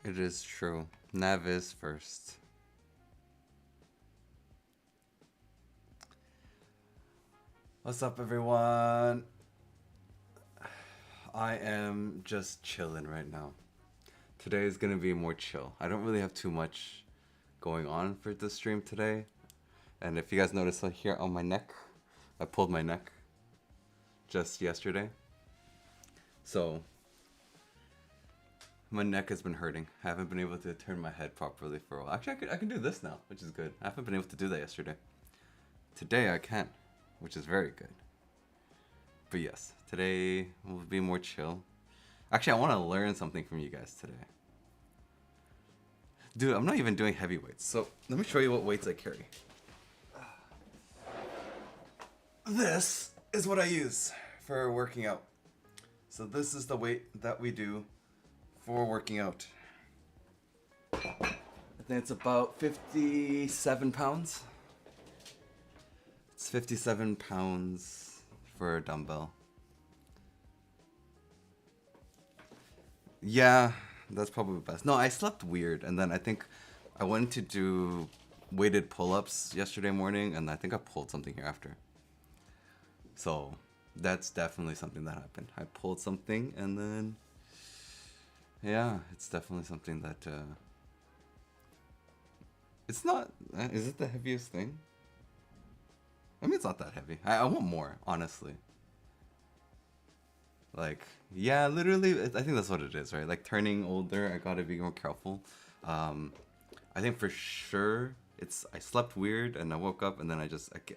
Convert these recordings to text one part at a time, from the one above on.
It is true. Nav is first. What's up, everyone? I am just chilling right now. Today is gonna be more chill. I don't really have too much going on for this stream today. And if you guys notice here on my neck, I pulled my neck just yesterday. So my neck has been hurting. I haven't been able to turn my head properly for a while. Actually, I can do this now, which is good. I haven't been able to do that yesterday. Today I can, which is very good. But yes, today will be more chill. Actually, I want to learn something from you guys today. Dude, I'm not even doing heavy weights. So let me show you what weights I carry. This is what I use for working out. So this is the weight that we do for working out. I think it's about 57 pounds. It's 57 pounds for a dumbbell. Yeah, that's probably best. No, I slept weird, and then I think I went to do weighted pull-ups yesterday morning, and I think I pulled something here after. So that's definitely something that happened. I pulled something, and then yeah, it's definitely something that it's not. Is it the heaviest thing? I mean, it's not that heavy. I want more, honestly. Like, yeah, literally, I think that's what it is, right? Like, turning older, I gotta be more careful. I think for sure, I slept weird, and I woke up, and then I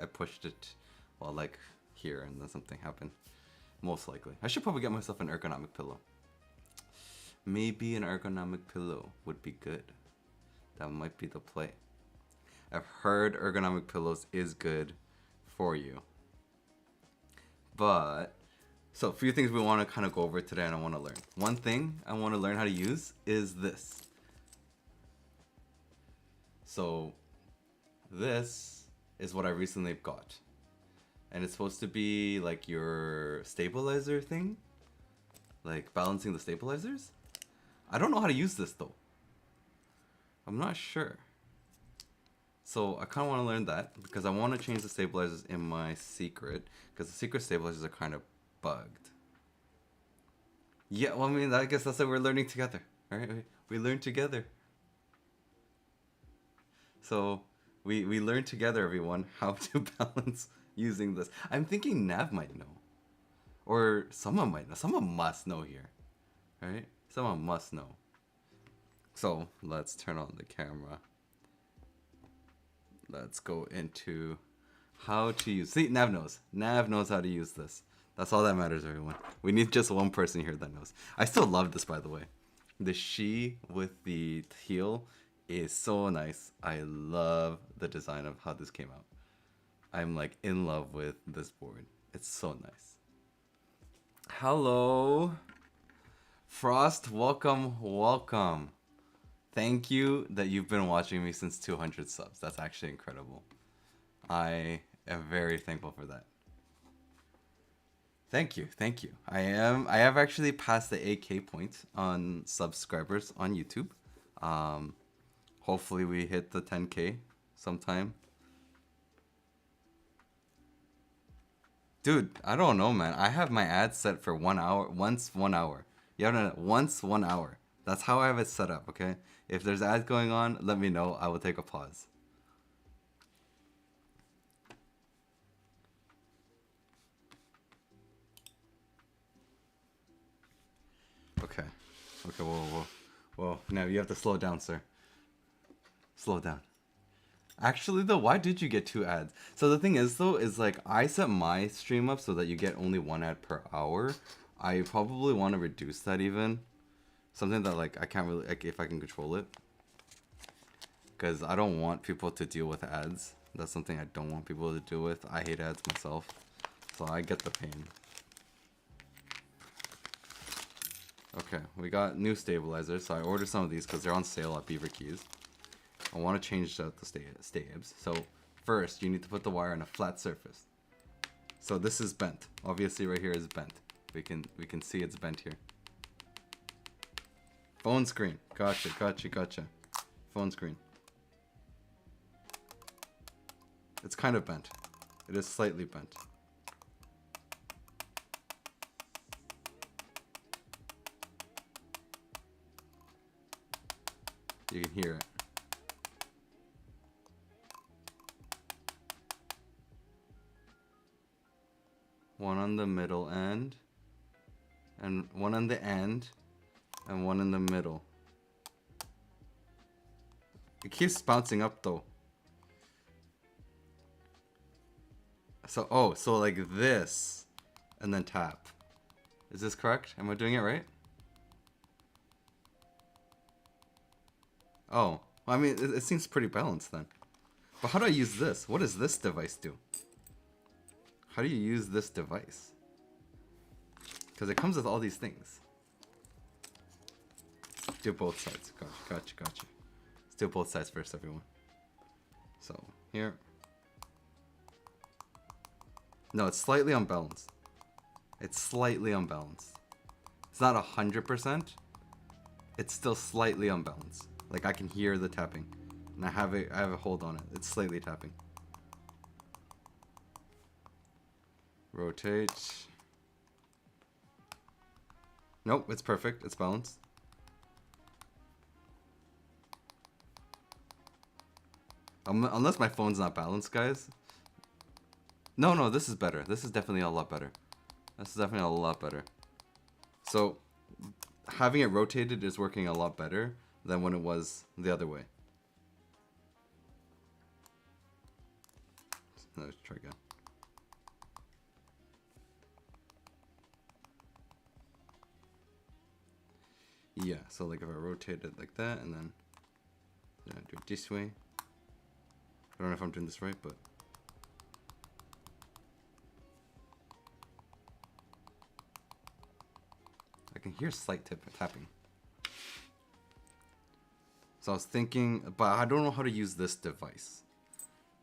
pushed it while, like, here, and then something happened. Most likely. I should probably get myself an ergonomic pillow. Maybe an ergonomic pillow would be good. That might be the play. I've heard ergonomic pillows is good for you. But so a few things we want to kind of go over today and I want to learn. One thing I want to learn how to use is this. So this is what I recently got. And it's supposed to be like your stabilizer thing. Like balancing the stabilizers. I don't know how to use this though. I'm not sure. So I kind of want to learn that because I want to change the stabilizers in my secret because the secret stabilizers are kind of bugged. Yeah, well, I mean, I guess that's what we're learning together, right? We learn together. So we learn together, everyone, how to balance using this. I'm thinking Nav might know, or someone might know. Someone must know here, right? Someone must know. So let's turn on the camera. Let's go into how to use. See, Nav knows. Nav knows how to use this. That's all that matters, everyone. We need just one person here that knows. I still love this, by the way. The she with the heel is so nice. I love the design of how this came out. I'm like in love with this board. It's so nice. Hello. Frost, welcome, welcome. Thank you that you've been watching me since 200 subs. That's actually incredible. I am very thankful for that. Thank you, thank you. I have actually passed the 8K point on subscribers on YouTube. Hopefully we hit the 10K sometime. Dude, I don't know, man. I have my ads set for 1 hour, once 1 hour. Yeah, no, once 1 hour. That's how I have it set up, okay? If there's ads going on, let me know. I will take a pause. Okay. Okay, whoa. Now you have to slow down, sir. Slow down. Actually, though, why did you get 2 ads? So the thing is, though, is like I set my stream up so that you get only 1 ad per hour. I probably want to reduce that even. Something that like I can't really, like, if I can control it. Because I don't want people to deal with ads. That's something I don't want people to deal with. I hate ads myself. So I get the pain. Okay, we got new stabilizers. So I ordered some of these because they're on sale at Beaver Keys. I want to change out the stabs. So first, you need to put the wire on a flat surface. So this is bent. Obviously right here is bent. We can see it's bent here. Phone screen. Gotcha, gotcha, gotcha. Phone screen. It's kind of bent. It is slightly bent. You can hear it. One on the middle end, and one on the end, and one in the middle. It keeps bouncing up though. So, so like this, and then tap. Is this correct? Am I doing it right? Oh, well, I mean, it seems pretty balanced then. But how do I use this? What does this device do? How do you use this device? Because it comes with all these things. Do both sides. Gotcha, gotcha, gotcha. Let's do both sides first, everyone. So, here. No, it's slightly unbalanced. It's slightly unbalanced. It's not 100%. It's still slightly unbalanced. Like, I can hear the tapping. And I have a hold on it. It's slightly tapping. Rotate. Nope, it's perfect. It's balanced. Unless my phone's not balanced, guys. No, this is better. This is definitely a lot better. This is definitely a lot better. So, having it rotated is working a lot better than when it was the other way. Let's try again. Yeah, so like if I rotate it like that and then I do it this way. I don't know if I'm doing this right, but I can hear slight tapping. So I was thinking, but I don't know how to use this device.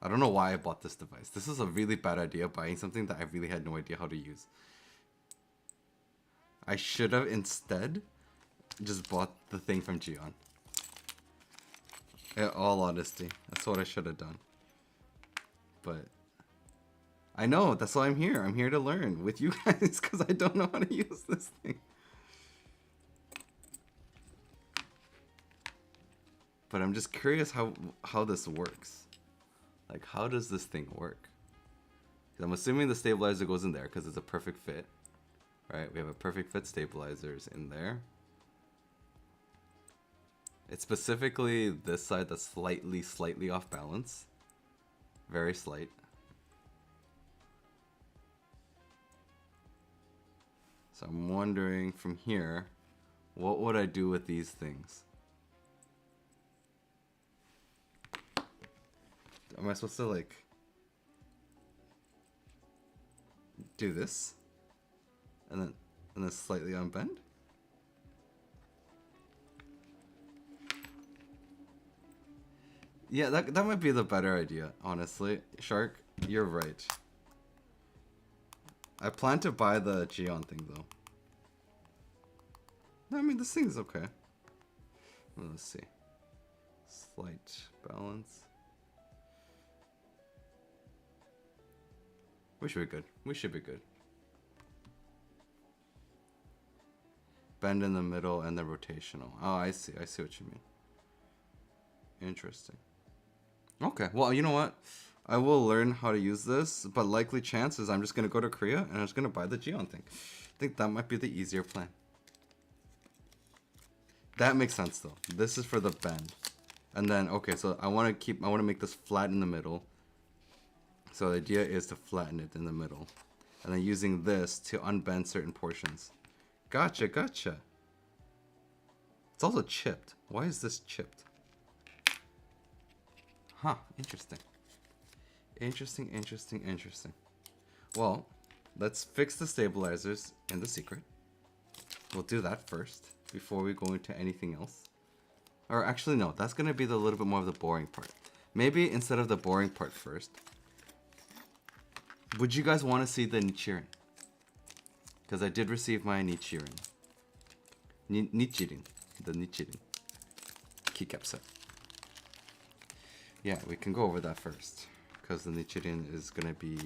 I don't know why I bought this device. This is a really bad idea, buying something that I really had no idea how to use. I should have instead just bought the thing from Gion. In all honesty, that's what I should have done. But I know, that's why I'm here. I'm here to learn with you guys because I don't know how to use this thing. But I'm just curious how this works. Like, how does this thing work? I'm assuming the stabilizer goes in there because it's a perfect fit. Right? We have a perfect fit stabilizers in there. It's specifically this side that's slightly off balance. Very slight. So I'm wondering from here, what would I do with these things? Am I supposed to like do this and then slightly unbend? Yeah, that might be the better idea, honestly. Shark, you're right. I plan to buy the Gion thing though. I mean, this thing's okay. Let's see. Slight balance. We should be good. We should be good. Bend in the middle and the rotational. Oh, I see. I see what you mean. Interesting. Okay. Well, you know what? I will learn how to use this, but likely chances I'm just going to go to Korea and I'm just going to buy the Gion thing. I think that might be the easier plan. That makes sense though. This is for the bend. And then, okay, so I want to make this flat in the middle. So the idea is to flatten it in the middle. And then using this to unbend certain portions. Gotcha, gotcha. It's also chipped. Why is this chipped? Huh, interesting. Interesting, interesting, interesting. Well, let's fix the stabilizers in the secret. We'll do that first before we go into anything else. Or actually, no, that's going to be the little bit more of the boring part. Maybe instead of the boring part first, would you guys want to see the Nichiren? Because I did receive my Nichiren. Nichiren. the Nichirin keycap set. Yeah, we can go over that first, because the Nichirin is gonna be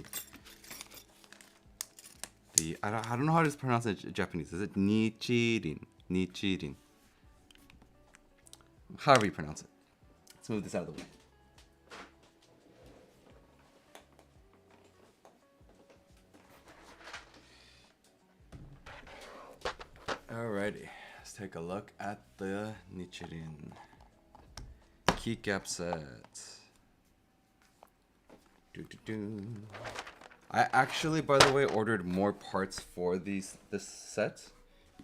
the I don't know how to pronounce it in Japanese. Is it Nichirin? Nichirin. However you pronounce it. Let's move this out of the way. Alrighty, let's take a look at the Nichirin keycap set. I actually, by the way, ordered more parts for this set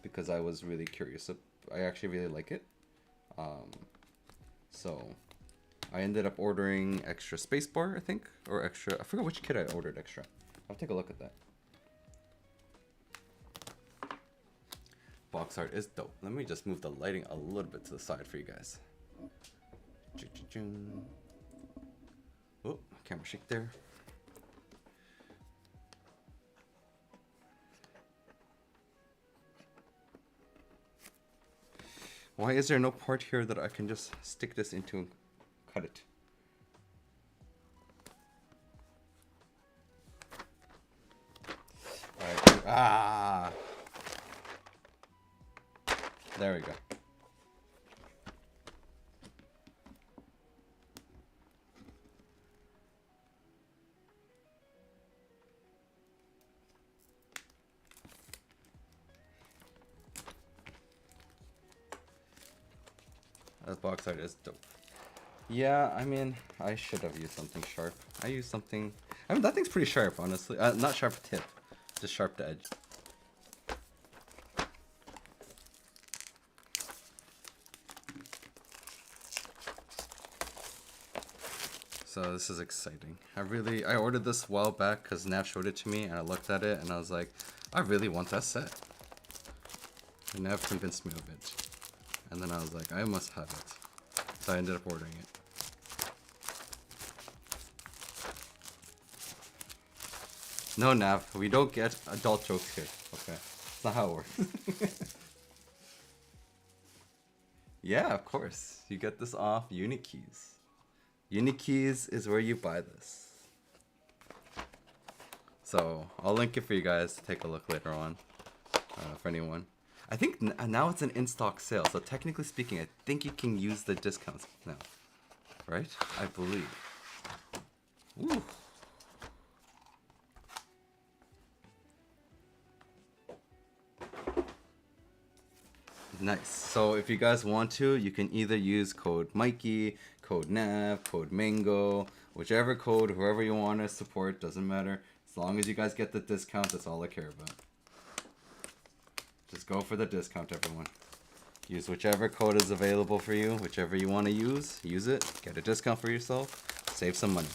because I was really curious. I actually really like it. So I ended up ordering extra spacebar, I think, or extra. I forgot which kit I ordered extra. I'll take a look at that. Box art is dope. Let me just move the lighting a little bit to the side for you guys. Oh, camera shake there. Why is there no part here that I can just stick this into and cut it? Alright. Ah! There we go. That box art is dope. Yeah, I mean, I should have used something sharp. I used something... I mean, that thing's pretty sharp, honestly. Not sharp tip, just sharp to edge. So this is exciting. I ordered this a while back because Nav showed it to me and I looked at it and I was like, I really want that set. And Nav convinced me of it. And then I was like, I must have it. So I ended up ordering it. No, Nav, we don't get adult jokes here. Okay, that's not how it works. Yeah, of course. You get this off Unikeys. Unikeys is where you buy this. So I'll link it for you guys to take a look later on, for anyone. I think now it's an in-stock sale, so technically speaking, I think you can use the discounts now, right? I believe. Ooh. Nice. So if you guys want to, you can either use code Mikey, code Nav, code Mango, whichever code, whoever you want to support, doesn't matter. As long as you guys get the discount, that's all I care about. Just go for the discount, everyone. Use whichever code is available for you, whichever you want to use it, get a discount for yourself, save some money.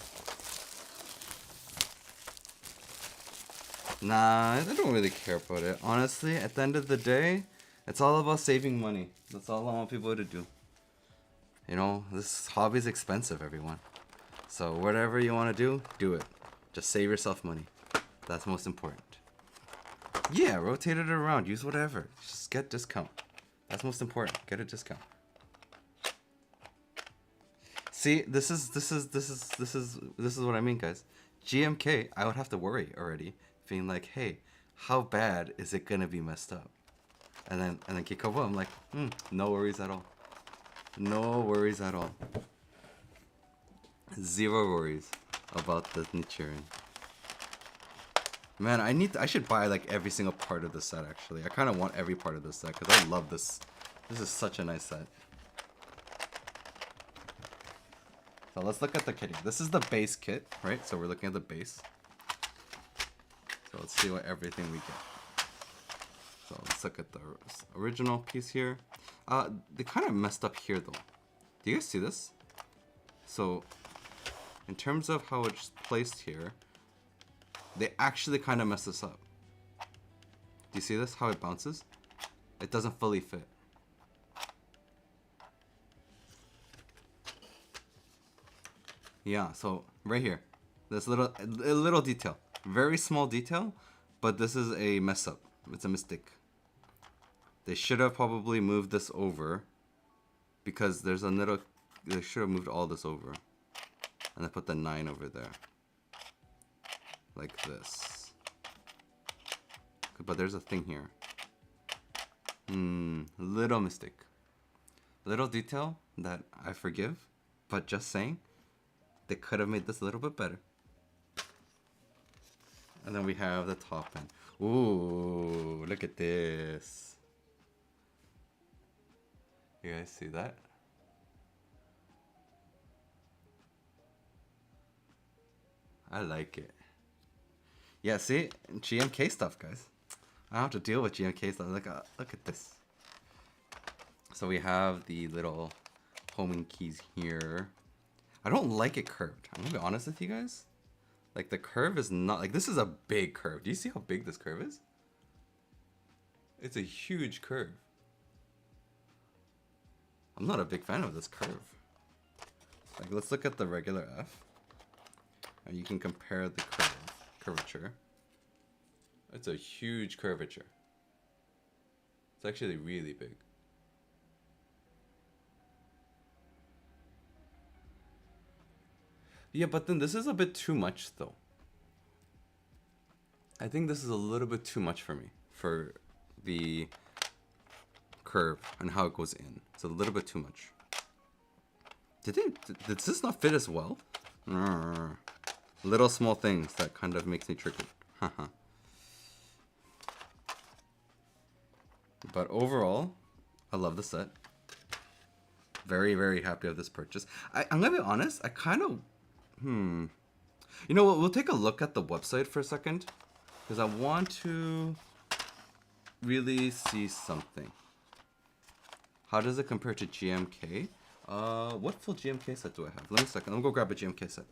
Nah, I don't really care about it. Honestly, at the end of the day, it's all about saving money. That's all I want people to do. You know, this hobby is expensive, everyone. So whatever you want to do it. Just save yourself money. That's most important. Yeah, rotate it around. Use whatever. Just get discount. That's most important. Get a discount. See, this is what I mean, guys. GMK, I would have to worry already, being like, hey, how bad is it gonna be messed up? And then Kikobo, I'm like, no worries at all. No worries at all. Zero worries about the Nichirin. Man, I should buy like every single part of the set actually. I kind of want every part of the set because I love this. This is such a nice set. So let's look at the kitting. This is the base kit, right? So we're looking at the base. So let's see what everything we get. So let's look at the original piece here. They kind of messed up here though. Do you guys see this? So in terms of how it's placed here, they actually kind of messed this up. Do you see this? How it bounces? It doesn't fully fit. Yeah, so right here. This a little detail. Very small detail, but this is a mess up. It's a mistake. They should have probably moved this over because there's a little. They should have moved all this over, and I put the 9 over there, like this. But there's a thing here. Little mistake, little detail that I forgive, but just saying, they could have made this a little bit better. And then we have the top end. Ooh, look at this. You guys see that? I like it. Yeah, see? GMK stuff, guys. I don't have to deal with GMK stuff. Look at this. So we have the little homing keys here. I don't like it curved. I'm gonna be honest with you guys. Like, the curve is not... Like, this is a big curve. Do you see how big this curve is? It's a huge curve. I'm not a big fan of this curve. Like, let's look at the regular F. And you can compare the curvature. It's a huge curvature. It's actually really big. Yeah, but then this is a bit too much, though. I think this is a little bit too much for me, for the curve and how it goes in. It's a little bit too much. Did this not fit as well? Little small things that kind of makes me triggered. Haha. But overall, I love the set. Very, very happy with this purchase. I'm gonna be honest, I kind of... You know what, we'll take a look at the website for a second. Because I want to really see something. How does it compare to GMK? What full GMK set do I have? Let me a second, I'll go grab a GMK set.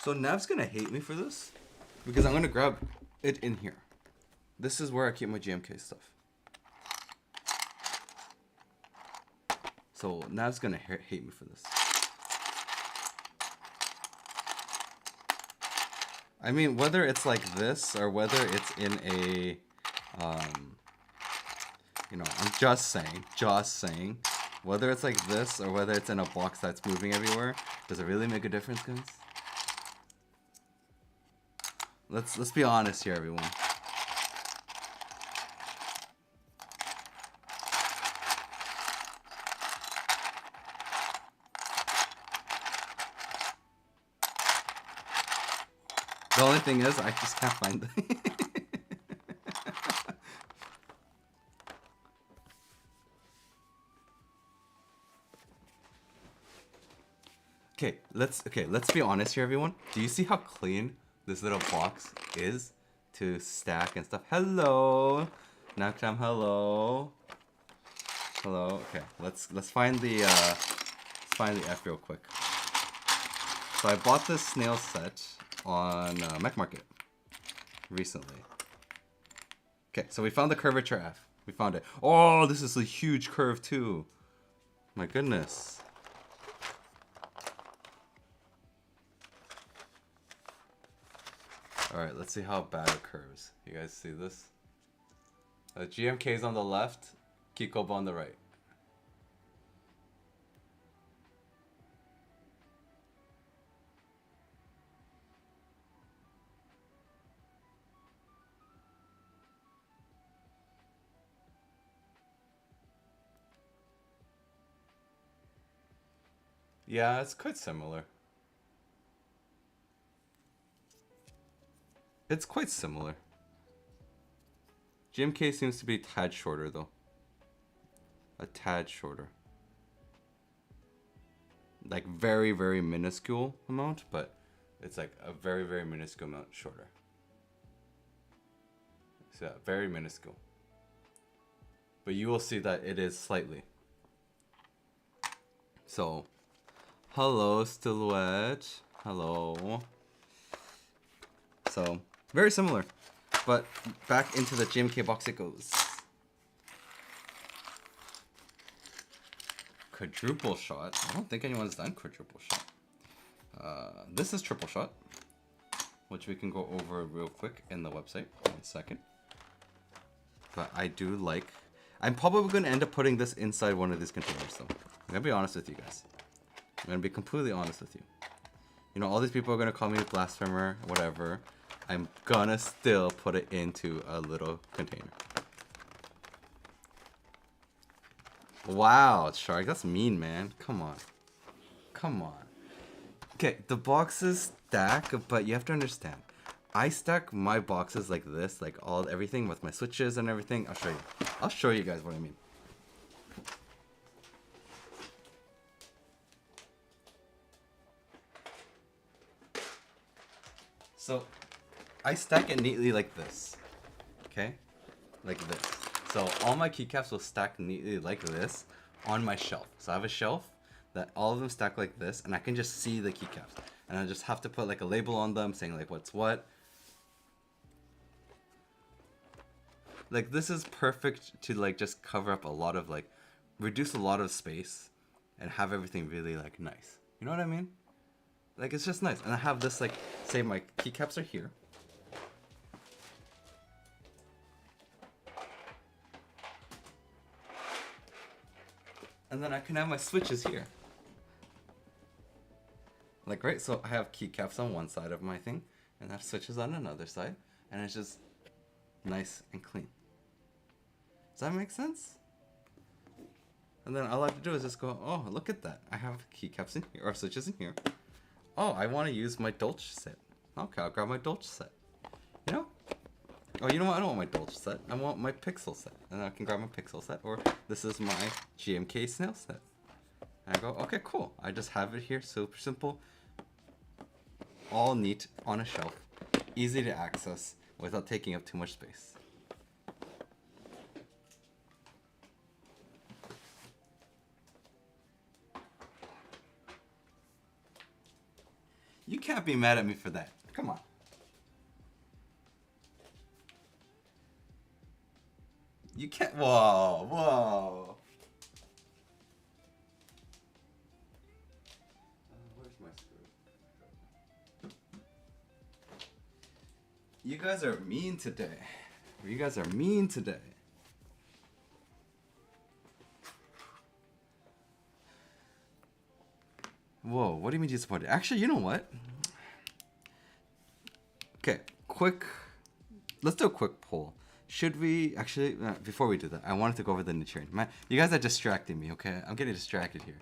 So Nav's gonna hate me for this, because I'm gonna grab it in here. This is where I keep my GMK stuff. So Nav's gonna hate me for this. I mean, whether it's like this or whether it's in a, you know, I'm just saying, whether it's like this or whether it's in a box that's moving everywhere, does it really make a difference, guys? Let's be honest here, everyone. The only thing is, I just can't find it. Let's be honest here, everyone. Do you see how clean this little box is to stack and stuff? Hello, Naktam. Hello. Okay, let's find the F real quick. So I bought this snail set on Mech Market recently. Okay, so we found the curvature F. We found it. Oh, this is a huge curve too. My goodness. Alright, let's see how bad it curves. You guys see this? GMK's on the left, Kikoba on the right. Yeah, it's quite similar. It's quite similar. GMK seems to be a tad shorter though. A tad shorter. Like very, very minuscule amount, but it's like a very, very minuscule amount shorter. So yeah, very minuscule. But you will see that it is slightly. So, hello, Silhouette. Hello. So, very similar. But back into the GMK box it goes. quadruple shot. I don't think anyone's done quadruple shot. This is triple shot, which we can go over real quick in the website in a second. But I do like... I'm probably going to end up putting this inside one of these containers, though. I'm going to be honest with you guys. I'm going to be completely honest with you. You know, all these people are going to call me a blasphemer, whatever. I'm going to still put it into a little container. Wow, Shark, that's mean, man. Come on. Come on. Okay, the boxes stack, but you have to understand. I stack my boxes like this, like everything with my switches and everything. I'll show you. I'll show you guys what I mean. So, I stack it neatly like this. Okay? Like this. So, all my keycaps will stack neatly like this on my shelf. So, I have a shelf that all of them stack like this, and I can just see the keycaps. And I just have to put like a label on them saying like what's what. Like this is perfect to like just cover up a lot of like, reduce a lot of space and have everything really like nice. You know what I mean? Like it's just nice. And I have this like, say my keycaps are here. And then I can have my switches here. Like, right, so I have keycaps on one side of my thing, and I have switches on another side, and it's just nice and clean. Does that make sense? And then all I have to do is just go, oh, look at that. I have keycaps in here, or switches in here. Oh, I want to use my Dolce set. Okay, I'll grab my Dolce set. You know? Oh, you know what? I don't want my Dolce set. I want my Pixel set. And I can grab my Pixel set, or this is my GMK Snail set. And I go, okay, cool. I just have it here, super simple. All neat on a shelf, easy to access without taking up too much space. You can't be mad at me for that. Come on. You can't. Whoa, whoa. You guys are mean today. You guys are mean today. Whoa, what do you mean disappointed? Actually, you know what? Okay, let's do a quick poll. Should we, actually, before we do that, I wanted to go over the Nichiren. You guys are distracting me, okay? I'm getting distracted here.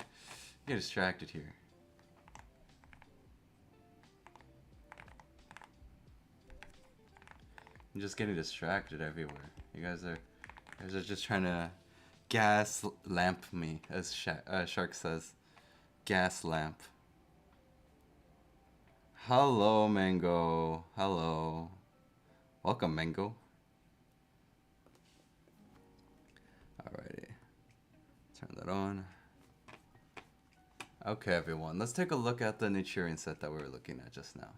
I'm just getting distracted everywhere. You guys are just trying to gas lamp me, as Shark says. Gas lamp. Hello, Mango. Hello. Welcome, Mango. Alrighty. Turn that on. Okay, everyone. Let's take a look at the Nichiren set that we were looking at just now.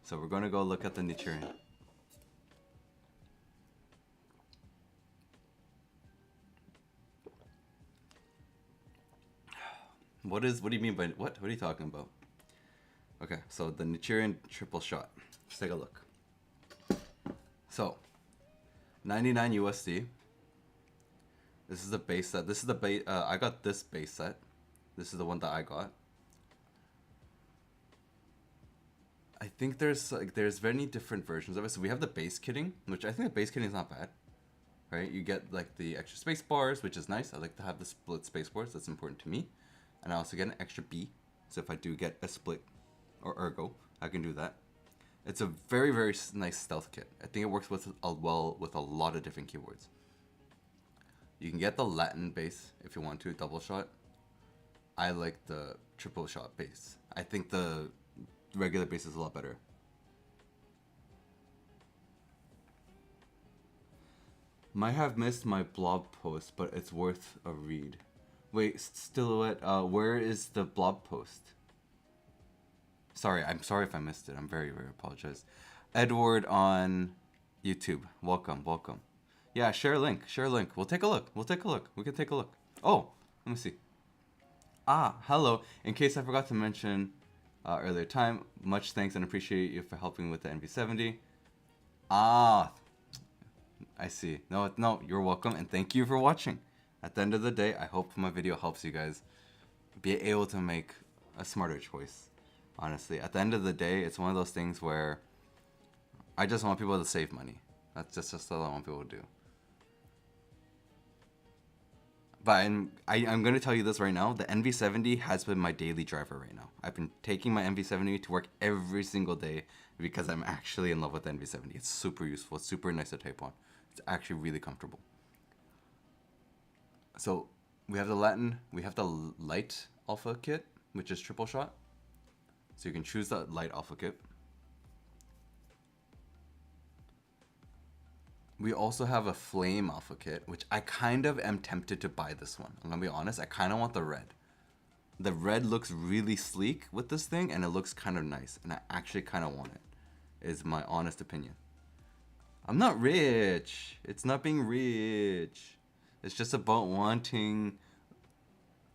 So we're going to go look at the Nichiren. What do you mean by what? What are you talking about? Okay, so the Nichiren triple shot. Let's take a look. So, 99 USD. This is the base set. This is the base. I got this base set. This is the one that I got. I think there's many different versions of it. So we have the base kitting, which I think the base kitting is not bad, right? You get like the extra space bars, which is nice. I like to have the split space bars. That's important to me. And I also get an extra B. So if I do get a split or ergo, I can do that. It's a very, very nice stealth kit. I think it works well with a lot of different keyboards. You can get the Latin base if you want to, double shot. I like the triple shot base. I think the regular base is a lot better. Might have missed my blog post, but it's worth a read. Wait, Silhouette, where is the blog post? Sorry, I'm sorry if I missed it. I'm very, very apologize. Edward on YouTube. Welcome, welcome. Yeah, share a link. Share a link. We'll take a look. We'll take a look. We can take a look. Oh, let me see. Ah, hello. In case I forgot to mention earlier time, much thanks and appreciate you for helping with the NV70. Ah, I see. No, no, you're welcome and thank you for watching. At the end of the day, I hope my video helps you guys be able to make a smarter choice. Honestly, at the end of the day, it's one of those things where I just want people to save money. That's just all I want people to do. But I'm going to tell you this right now. The NV70 has been my daily driver right now. I've been taking my NV70 to work every single day because I'm actually in love with the NV70. It's super useful. It's super nice to type on. It's actually really comfortable. So we have the light alpha kit, which is triple shot. So you can choose the light alpha kit. We also have a flame alpha kit, which I kind of am tempted to buy this one. I'm gonna be honest, I kind of want the red. The red looks really sleek with this thing and it looks kind of nice. And I actually kind of want it, is my honest opinion. I'm not rich. It's not being rich. It's just about wanting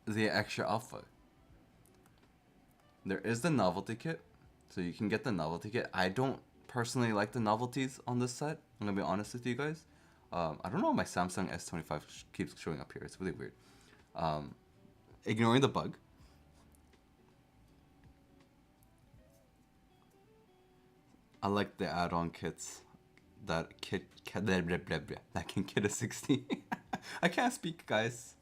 the extra alpha. There is the novelty kit. So you can get the novelty kit. I don't personally like the novelties on this set. I'm gonna be honest with you guys. I don't know why my Samsung S25 keeps showing up here. It's really weird. Ignoring the bug. I like the add-on kits that that can kit a 60. I can't speak, guys.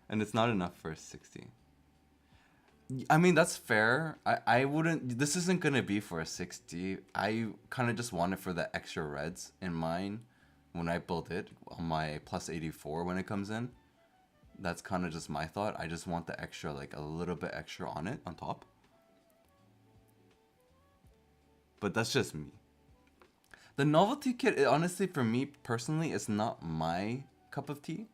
And it's not enough for a 60. I mean, that's fair. I wouldn't... This isn't going to be for a 60. I kind of just want it for the extra reds in mine when I build it on my plus 84 when it comes in. That's kind of just my thought. I just want the extra, like a little bit extra on it, on top. But that's just me. The novelty kit, honestly, for me personally, is not my cup of tea.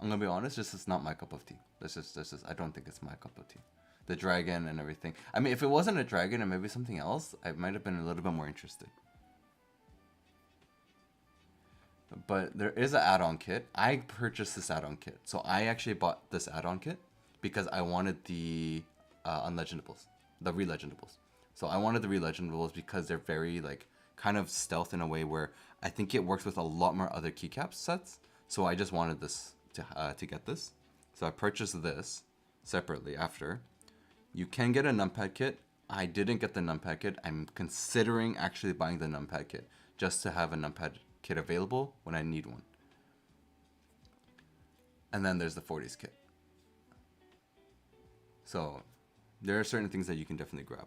I'm going to be honest, just it's not my cup of tea. That's just, I don't think it's my cup of tea. The dragon and everything. I mean, if it wasn't a dragon and maybe something else, I might have been a little bit more interested. But there is an add-on kit. I purchased this add-on kit. So I actually bought this add-on kit because I wanted the unlegendables, the re-legendables. So I wanted the re-legendables because they're very, like, kind of stealth in a way where I think it works with a lot more other keycap sets. So I just wanted this to get this. So I purchased this separately after. You can get a numpad kit. I didn't get the numpad kit. I'm considering actually buying the numpad kit just to have a numpad kit available when I need one. And then there's the 40s kit. So there are certain things that you can definitely grab.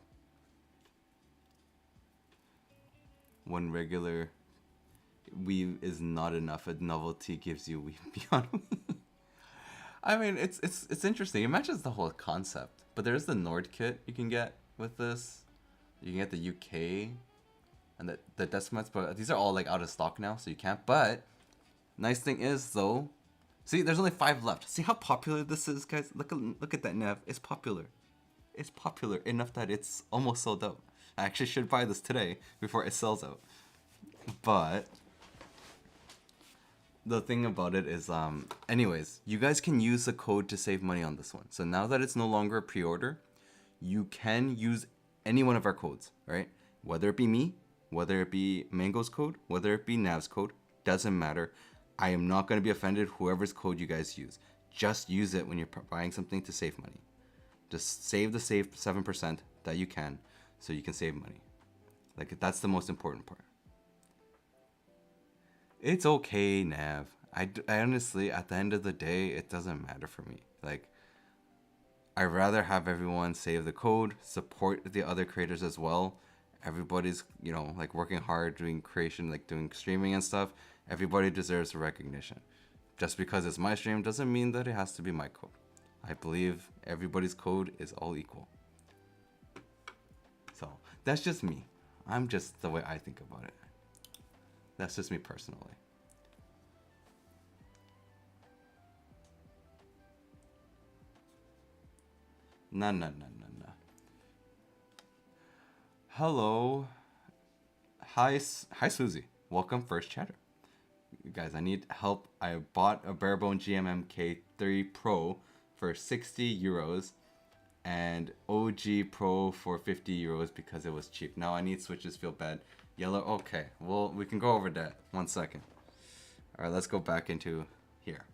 One regular weave is not enough. A novelty gives you weave beyond weave. I mean, it's interesting. It matches the whole concept. But there's the Nord kit you can get with this. You can get the UK and the Decimates, but these are all like out of stock now, so you can't. But nice thing is though, see, there's only 5 left. See how popular this is, guys? Look at that nav. It's popular. It's popular enough that it's almost sold out. I actually should buy this today before it sells out. But the thing about it is, anyways, you guys can use the code to save money on this one. So now that it's no longer a pre-order, you can use any one of our codes, right? Whether it be me, whether it be Mango's code, whether it be Nav's code, doesn't matter. I am not going to be offended whoever's code you guys use. Just use it when you're buying something to save money. Just save the 7% that you can so you can save money. Like, that's the most important part. It's okay, Nav. I honestly, at the end of the day, it doesn't matter for me. Like, I'd rather have everyone save the code, support the other creators as well. Everybody's, you know, like working hard, doing creation, like doing streaming and stuff. Everybody deserves recognition. Just because it's my stream doesn't mean that it has to be my code. I believe everybody's code is all equal. So, that's just me. I'm just the way I think about it. That's just me personally. Nah. Hello. Hi Susie. Welcome first chatter. guys, I need help. I bought a barebone GMMK3 Pro for 60 euros and OG Pro for 50 euros because it was cheap. Now I need switches, feel bad. Yellow, okay. Well, we can go over that. 1 second. All right, let's go back into here.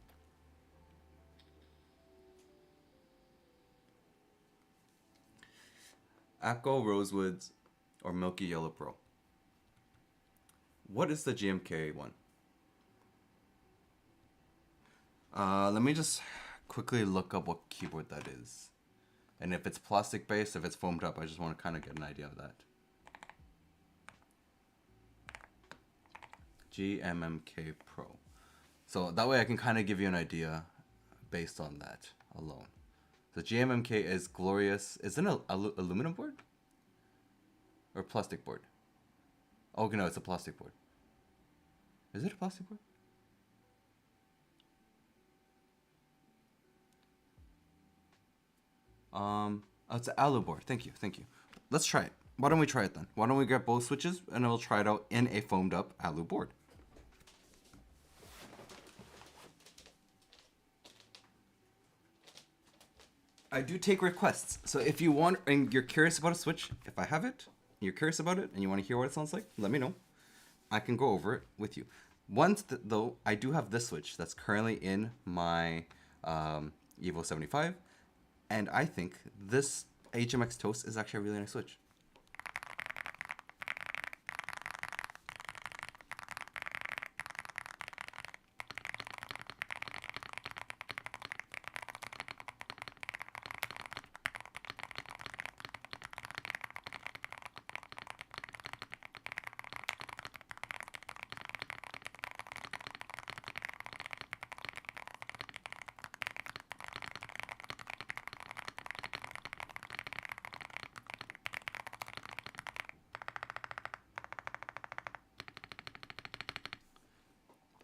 Akko Rosewoods or Milky Yellow Pro. What is the GMK one? Let me just quickly look up what keyboard that is. And if it's plastic based, if it's foamed up, I just want to kind of get an idea of that. GMMK Pro. So that way I can kind of give you an idea based on that alone. So GMMK is glorious. Is it an aluminum board? Or plastic board? Oh no, it's a plastic board. Is it a plastic board? Oh, it's an alu board. Thank you, thank you. Let's try it. Why don't we try it then? Why don't we get both switches and we'll try it out in a foamed up alu board. I do take requests. So if you want and you're curious about a switch, if I have it, you're curious about it and you want to hear what it sounds like, let me know. I can go over it with you. Once though, I do have this switch that's currently in my Evo 75, and I think this HMX Toast is actually a really nice switch.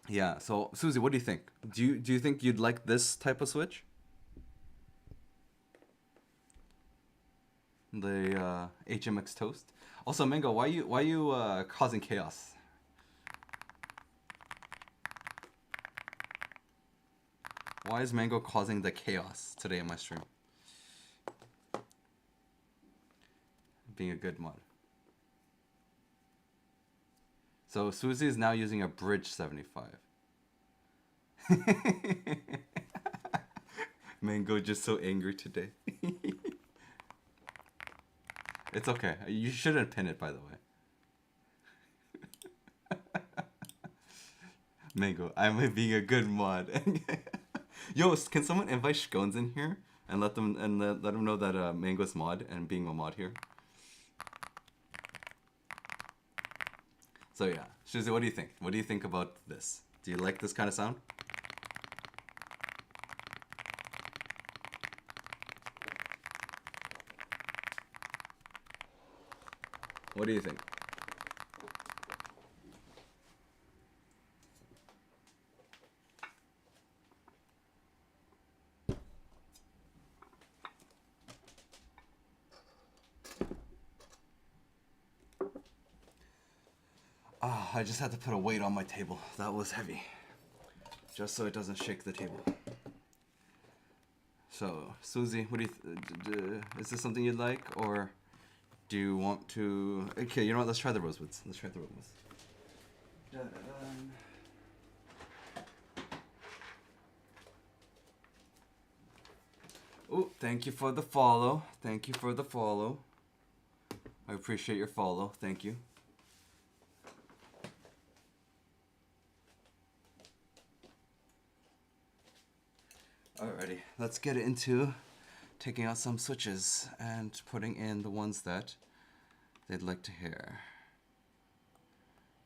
Yeah, so Susie, what do you think? Do you think you'd like this type of switch? The HMX Toast. Also, Mango, why you causing chaos? Why is Mango causing the chaos today in my stream? Being a good mod. So Susie is now using a Bridge 75. Mango just so angry today. It's okay. You shouldn't pin it, by the way. Mango, I'm being a good mod. Yo, can someone invite Scones in here and let them know that Mango's mod and being a mod here? So yeah, Susie, what do you think? What do you think about this? Do you like this kind of sound? What do you think? Ah, I just had to put a weight on my table. That was heavy. Just so it doesn't shake the table. So, Susie, what do you is this something you'd like, or do you want to... Okay, you know what, let's try the Rosewoods. Let's try the Rosewoods. Oh, thank you for the follow. Thank you for the follow. I appreciate your follow. Thank you. Alrighty, let's get into taking out some switches and putting in the ones that they'd like to hear.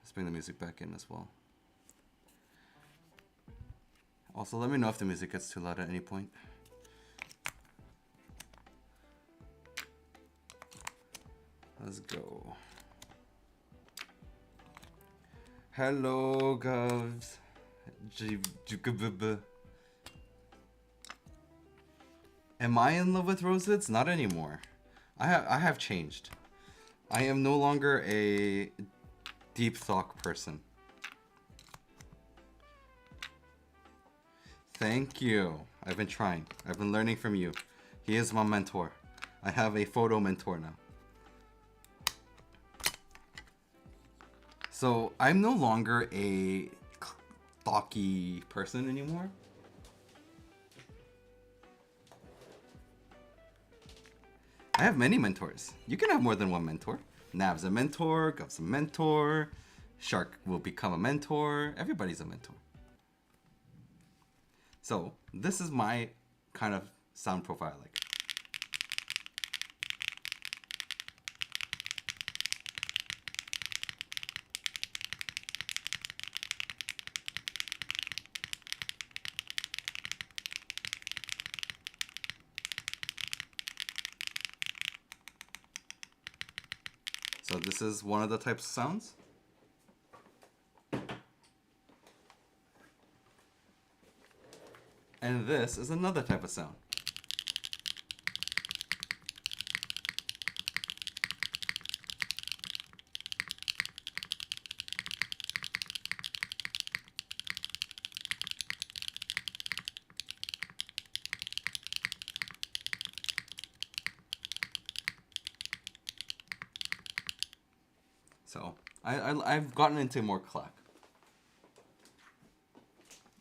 Let's bring the music back in as well. Also, let me know if the music gets too loud at any point. Let's go. Hello, Govs. Am I in love with Rosewoods? Not anymore. I have changed. I am no longer a deep thought person. Thank you. I've been trying. I've been learning from you. He is my mentor. I have a photo mentor now. So I'm no longer a stocky person anymore. I have many mentors. You can have more than one mentor. Nav's a mentor, Gov's a mentor, Shark will become a mentor, everybody's a mentor. So this is my kind of sound profile like. So this is one of the types of sounds. And this is another type of sound. So I've gotten into more clack.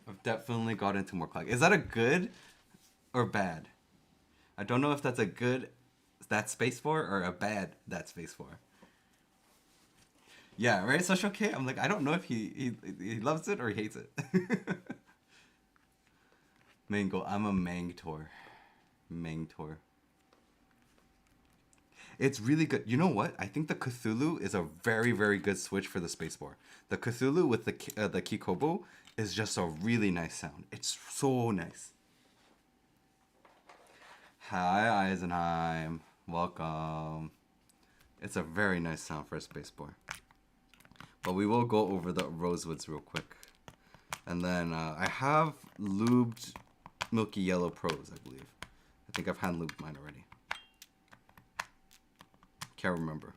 I've definitely got into more clack. Is that a good or bad? I don't know if that's a good that space for or a bad that space for. Yeah, right? Social K, I'm like, I don't know if he loves it or he hates it. Mango, I'm a Mangtor. Mangtor. It's really good. You know what? I think the Cthulhu is a very, very good switch for the spacebar. The Cthulhu with the Kikobo is just a really nice sound. It's so nice. Hi, Eisenheim. Welcome. It's a very nice sound for a spacebar. But we will go over the Rosewoods real quick. And then I have lubed Milky Yellow Pros, I believe. I think I've hand lubed mine already. Can't remember.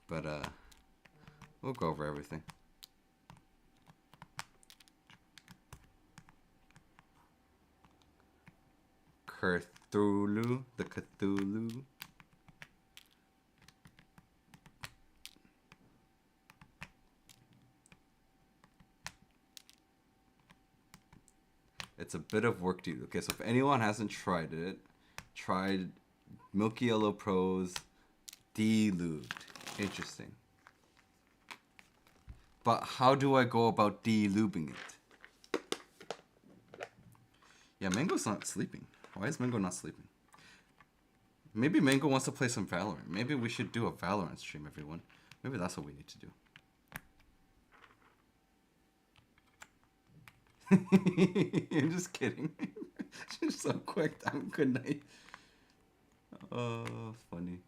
But we'll go over everything. Cthulhu, the Cthulhu. It's a bit of work to do. Okay, so if anyone hasn't tried it, tried Milky Yellow Pros de-lubed. Interesting. But how do I go about de-lubing it? Yeah, Mango's not sleeping. Why is Mango not sleeping? Maybe Mango wants to play some Valorant. Maybe we should do a Valorant stream, everyone. Maybe that's what we need to do. I'm just kidding. Just so quick. Good night. Oh, funny.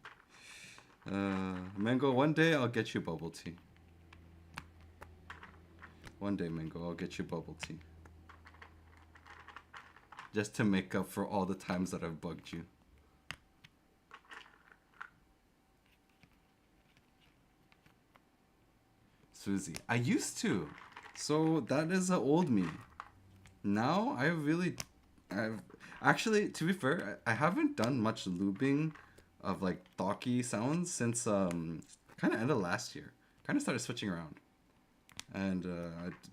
Mango, one day I'll get you bubble tea. One day, Mango, I'll get you bubble tea. Just to make up for all the times that I've bugged you. Susie, I used to. So that is the old me. Now I've actually, to be fair, I haven't done much lubing of like talky sounds since kind of end of last year. Kind of started switching around and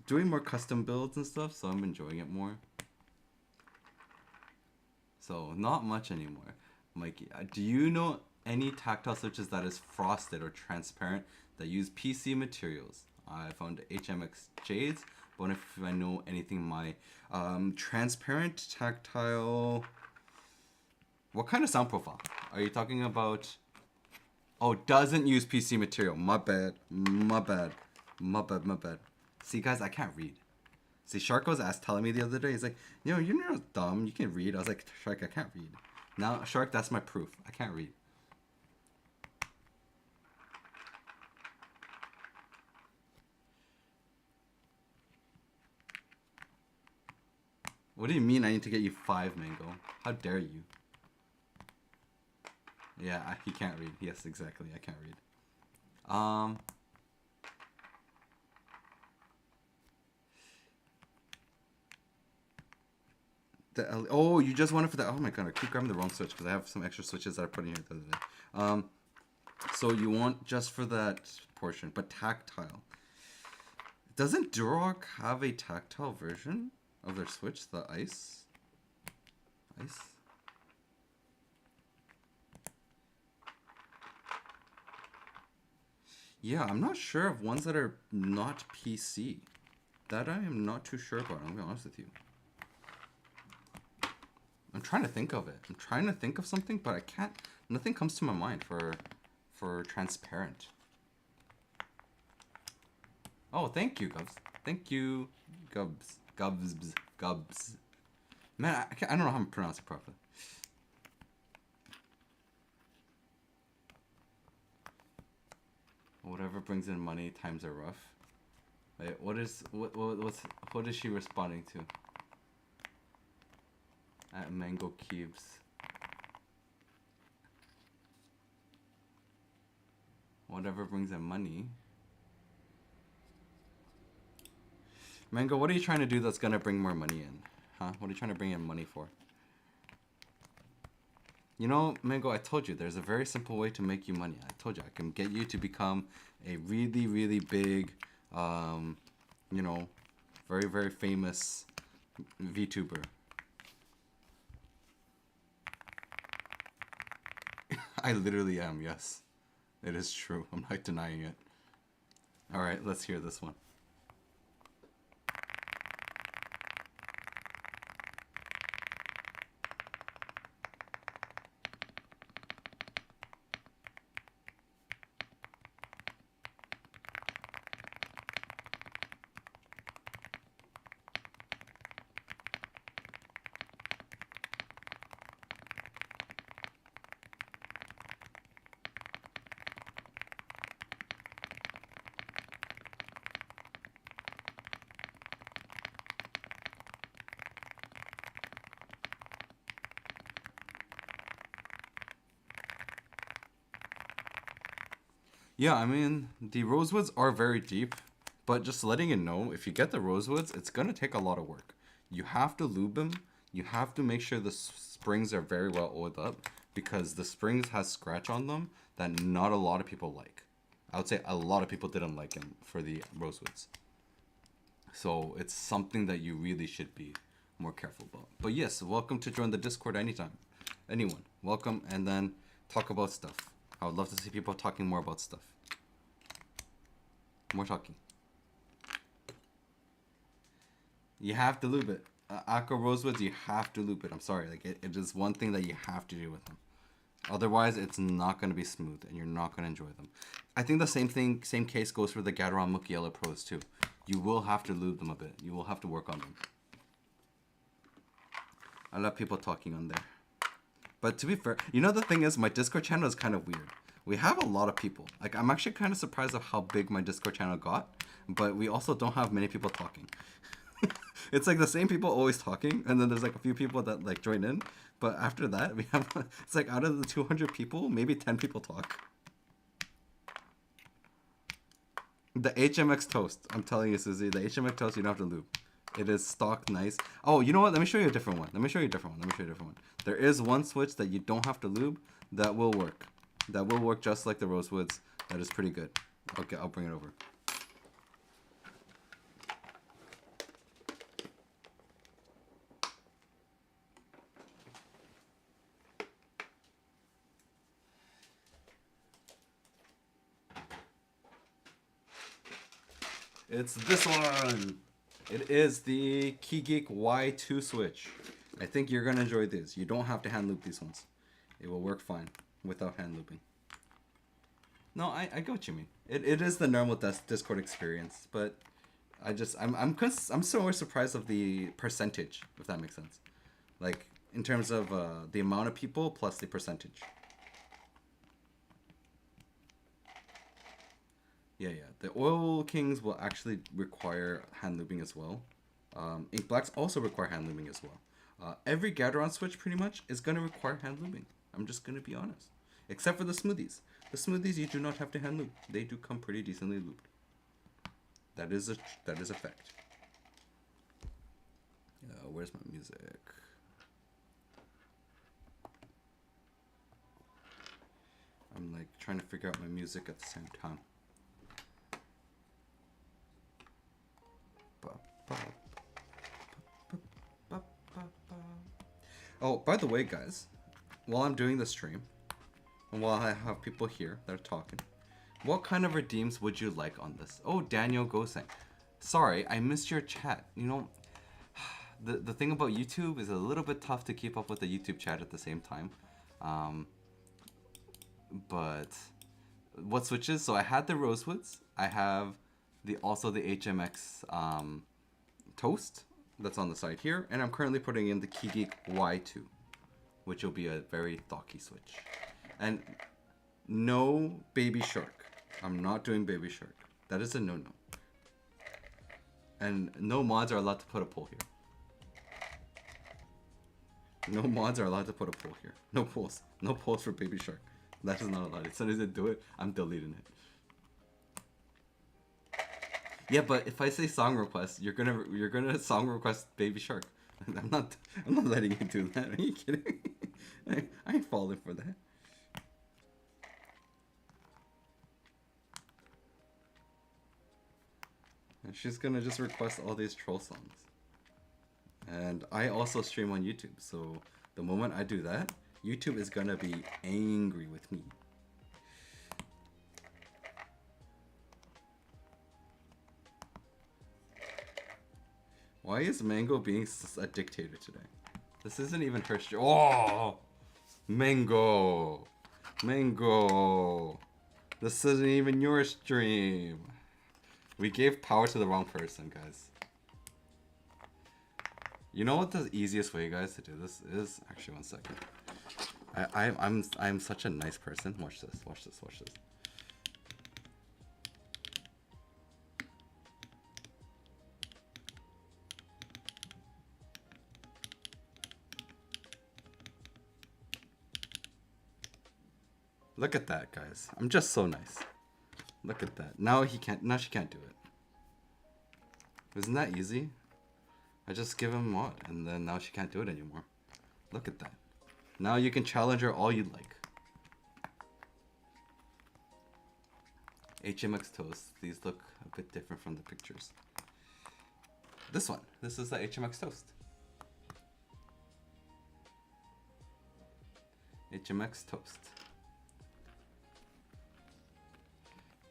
doing more custom builds and stuff, so I'm enjoying it more. So not much anymore. Mikey, do you know any tactile switches that is frosted or transparent that use PC materials? I found HMX Jades, but if I know anything, my transparent tactile. What kind of sound profile are you talking about? Oh, doesn't use PC material. My bad. My bad. My bad. My bad. See, guys, I can't read. See, Shark was telling me the other day. He's like, you're not dumb. You can read. I was like, Shark, I can't read. Now, Shark, that's my proof. I can't read. What do you mean I need to get you 5, Mango? How dare you? Yeah, he can't read. Yes, exactly. I can't read. Oh, you just want it for the... Oh my god, I keep grabbing the wrong switch because I have some extra switches that I put in here the other day. So you want just for that portion, but tactile. Doesn't Duroc have a tactile version of their Switch? The Ice? Ice? Yeah, I'm not sure of ones that are not PC. That I am not too sure about, I'm gonna be honest with you. I'm trying to think of it. I'm trying to think of something, but I can't. Nothing comes to my mind for transparent. Oh, thank you, Gubs. Thank you, Gubs. Gubs. Man, I don't know how to pronounce it properly. Whatever brings in money, times are rough. Wait, what is she responding to? At Mango Cubes. Whatever brings in money. Mango, what are you trying to do that's gonna bring more money in? Huh? What are you trying to bring in money for? You know, Mango, I told you, there's a very simple way to make you money. I told you, I can get you to become a really, really big, you know, very, very famous VTuber. I literally am, yes. It is true. I'm not denying it. Alright, let's hear this one. Yeah, I mean, the rosewoods are very deep, but just letting you know, if you get the rosewoods, it's gonna take a lot of work. You have to lube them. You have to make sure the springs are very well oiled up because the springs has scratch on them that not a lot of people like. I would say a lot of people didn't like them for the rosewoods. So it's something that you really should be more careful about. But yes, welcome to join the Discord anytime. Anyone, welcome, and then talk about stuff. I would love to see people talking more about stuff. More talking. You have to lube it. Aqua Rosewoods, you have to lube it. I'm sorry. Like it is one thing that you have to do with them. Otherwise, it's not going to be smooth and you're not going to enjoy them. I think the same case goes for the Gateron Mukiela Pros too. You will have to lube them a bit. You will have to work on them. I love people talking on there. But to be fair, you know the thing is, my Discord channel is kind of weird. We have a lot of people. Like, I'm actually kind of surprised of how big my Discord channel got. But we also don't have many people talking. It's like the same people always talking. And then there's like a few people that like join in. But after that, we have, it's like out of the 200 people, maybe 10 people talk. The HMX toast. I'm telling you, Susie, the HMX toast, you don't have to lube. It is stocked nice. Oh, you know what? Let me show you a different one. There is one switch that you don't have to lube that will work. That will work just like the rosewoods. That is pretty good. Okay, I'll bring it over. It's this one. It is the KeyGeek Y2 switch. I think you're going to enjoy this. You don't have to hand loop these ones. It will work fine without hand looping. No, I get what you mean. It is the normal Discord experience, but I'm so surprised of the percentage, if that makes sense. Like, in terms of the amount of people plus the percentage. Yeah. The Oil Kings will actually require hand looping as well. Ink Blacks also require hand looping as well. Every Gateron switch pretty much is going to require hand looping. I'm just going to be honest. Except for the smoothies. The smoothies you do not have to hand loop. They do come pretty decently looped. That is a fact. Where's my music? I'm like trying to figure out my music at the same time. Oh, by the way, guys, while I'm doing the stream, and while I have people here that are talking, what kind of redeems would you like on this? Oh, Daniel Goseng. Sorry, I missed your chat. You know, the thing about YouTube is a little bit tough to keep up with the YouTube chat at the same time. But what switches? So I had the Rosewoods. I have also the HMX Toast that's on the side here, and I'm currently putting in the KeyGeek Y2, which will be a very thocky switch. And no Baby Shark. I'm not doing Baby Shark. That is a no-no. And no mods are allowed to put a poll here. No mods are allowed to put a poll here. No polls. No polls for Baby Shark. That is not allowed. As soon as I do it, I'm deleting it. Yeah, but if I say song request, you're gonna song request Baby Shark. I'm not letting you do that. Are you kidding? I ain't falling for that. And she's gonna just request all these troll songs. And I also stream on YouTube, so the moment I do that, YouTube is gonna be angry with me. Why is Mango being a dictator today? This isn't even her stream. Oh! Mango! Mango! This isn't even your stream. We gave power to the wrong person, guys. You know what the easiest way, guys, to do this is? Actually, one second. I'm such a nice person. Watch this. Watch this. Watch this. Look at that, guys. I'm just so nice. Look at that. Now he can't. Now she can't do it. Isn't that easy? I just give him mod, and then now she can't do it anymore. Look at that. Now you can challenge her all you'd like. HMX Toast. These look a bit different from the pictures. This one. This is the HMX Toast. HMX Toast.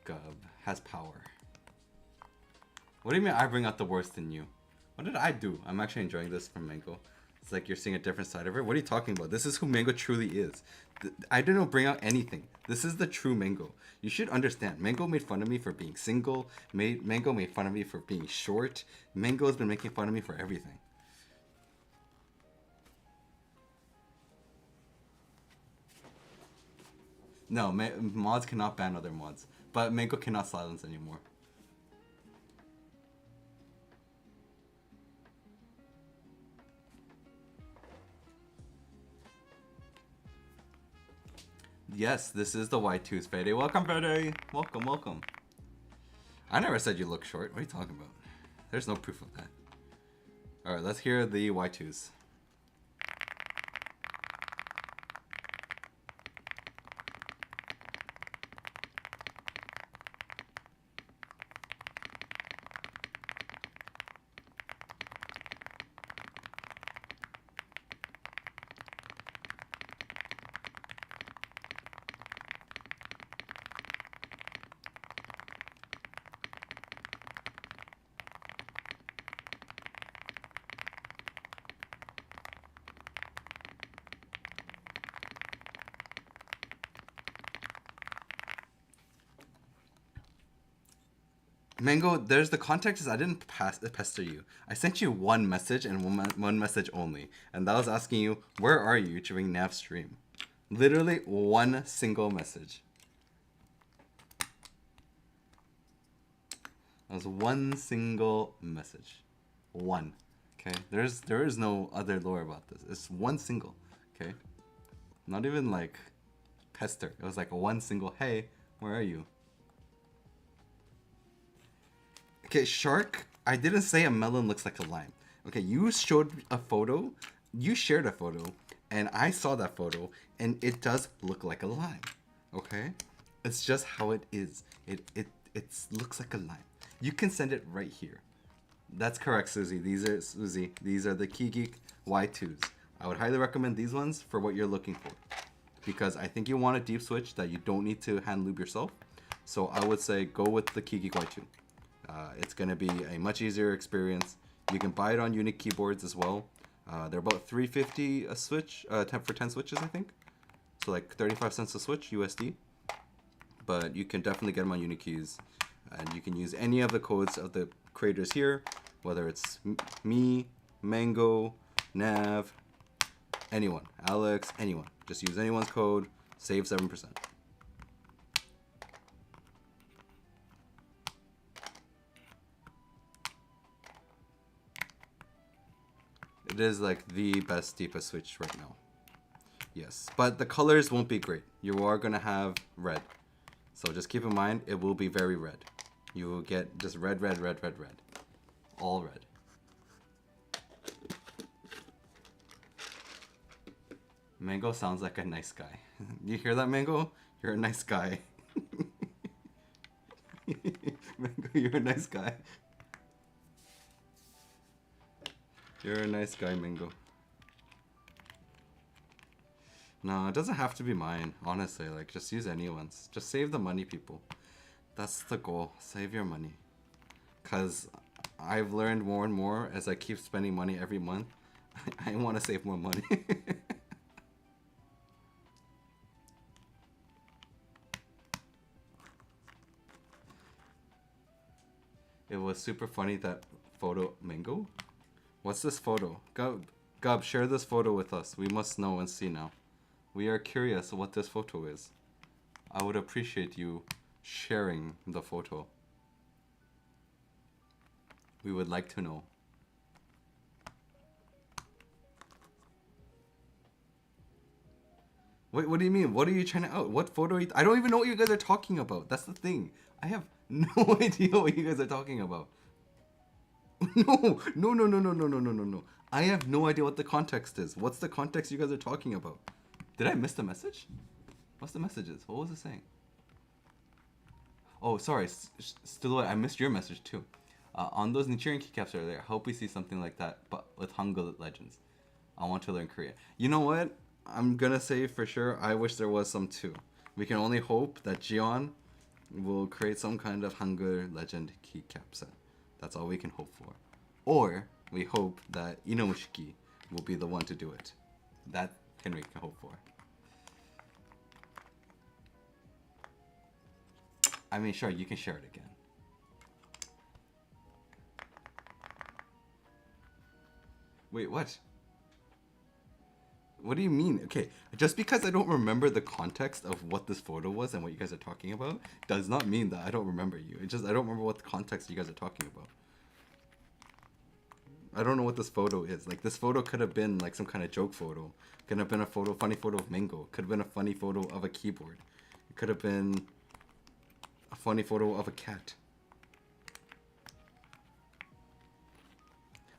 Gub has power. What do you mean I bring out the worst in you? What did I do? I'm actually enjoying this from Mango. It's like you're seeing a different side of her. What are you talking about? This is who Mango truly is. I didn't bring out anything. This is the true Mango. You should understand. Mango made fun of me for being single. Mango made fun of me for being short. Mango has been making fun of me for everything. No, mods cannot ban other mods. But Mango cannot silence anymore. Yes, this is the Y2's Fede. Welcome, Fede. Welcome, welcome. I never said you look short. What are you talking about? There's no proof of that. Alright, let's hear the Y2's. Mango, there's the context is I didn't pester you. I sent you one message and one message only. And that was asking you, where are you during Nav stream? Literally one single message. That was one single message. One. Okay? There is no other lore about this. It's one single. Okay? Not even like pester. It was like one single, hey, where are you? Okay, Shark, I didn't say a melon looks like a lime. Okay, you showed a photo, you shared a photo, and I saw that photo, and it does look like a lime. Okay? It's just how it is. It looks like a line. You can send it right here. That's correct, Susie. These are the Key Geek Y2s. I would highly recommend these ones for what you're looking for, because I think you want a deep switch that you don't need to hand lube yourself. So I would say go with the Key Geek Y2. It's gonna be a much easier experience. You can buy it on Unique keyboards as well. They're about $3.50 a switch, 10 switches, I think. So like 35 cents a switch USD. But you can definitely get them on Unikeys, and you can use any of the codes of the creators here, whether it's me, Mango, Nav, anyone, Alex, anyone. Just use anyone's code, save 7%. It is like the best deepest switch right now. Yes, but the colors won't be great. You are gonna have red. So just keep in mind, it will be very red. You will get just red, red, red, red, red. All red. Mango sounds like a nice guy. You hear that, Mango? You're a nice guy. Mango, you're a nice guy. You're a nice guy, Mango. No, it doesn't have to be mine, honestly. Like, just use anyone's. Just save the money, people. That's the goal. Save your money. Because I've learned more and more as I keep spending money every month. I want to save more money. It was super funny, that photo. Mango? What's this photo? Gub, share this photo with us. We must know and see now. We are curious what this photo is. I would appreciate you sharing the photo. We would like to know. Wait, what do you mean? What are you trying to out? What photo are you... I don't even know what you guys are talking about. That's the thing. I have no idea what you guys are talking about. No. I have no idea what the context is. What's the context you guys are talking about? Did I miss the message? What's the messages? What was it saying? Oh, sorry. Still, I missed your message too. On those Nichiren keycaps earlier, I hope we see something like that, but with Hangul legends. I want to learn Korean. You know what? I'm gonna say for sure, I wish there was some too. We can only hope that Jion will create some kind of Hangul legend keycap set. That's all we can hope for. Or we hope that Inomushiki will be the one to do it. That can we can hope for. I mean, sure, you can share it again. Wait, what? What do you mean? Okay, just because I don't remember the context of what this photo was and what you guys are talking about does not mean that I don't remember you. It's just I don't remember what the context you guys are talking about. I don't know what this photo is. Like, this photo could have been like some kind of joke photo. Could have been a funny photo of Mango. Could have been a funny photo of a keyboard. It could have been a funny photo of a cat.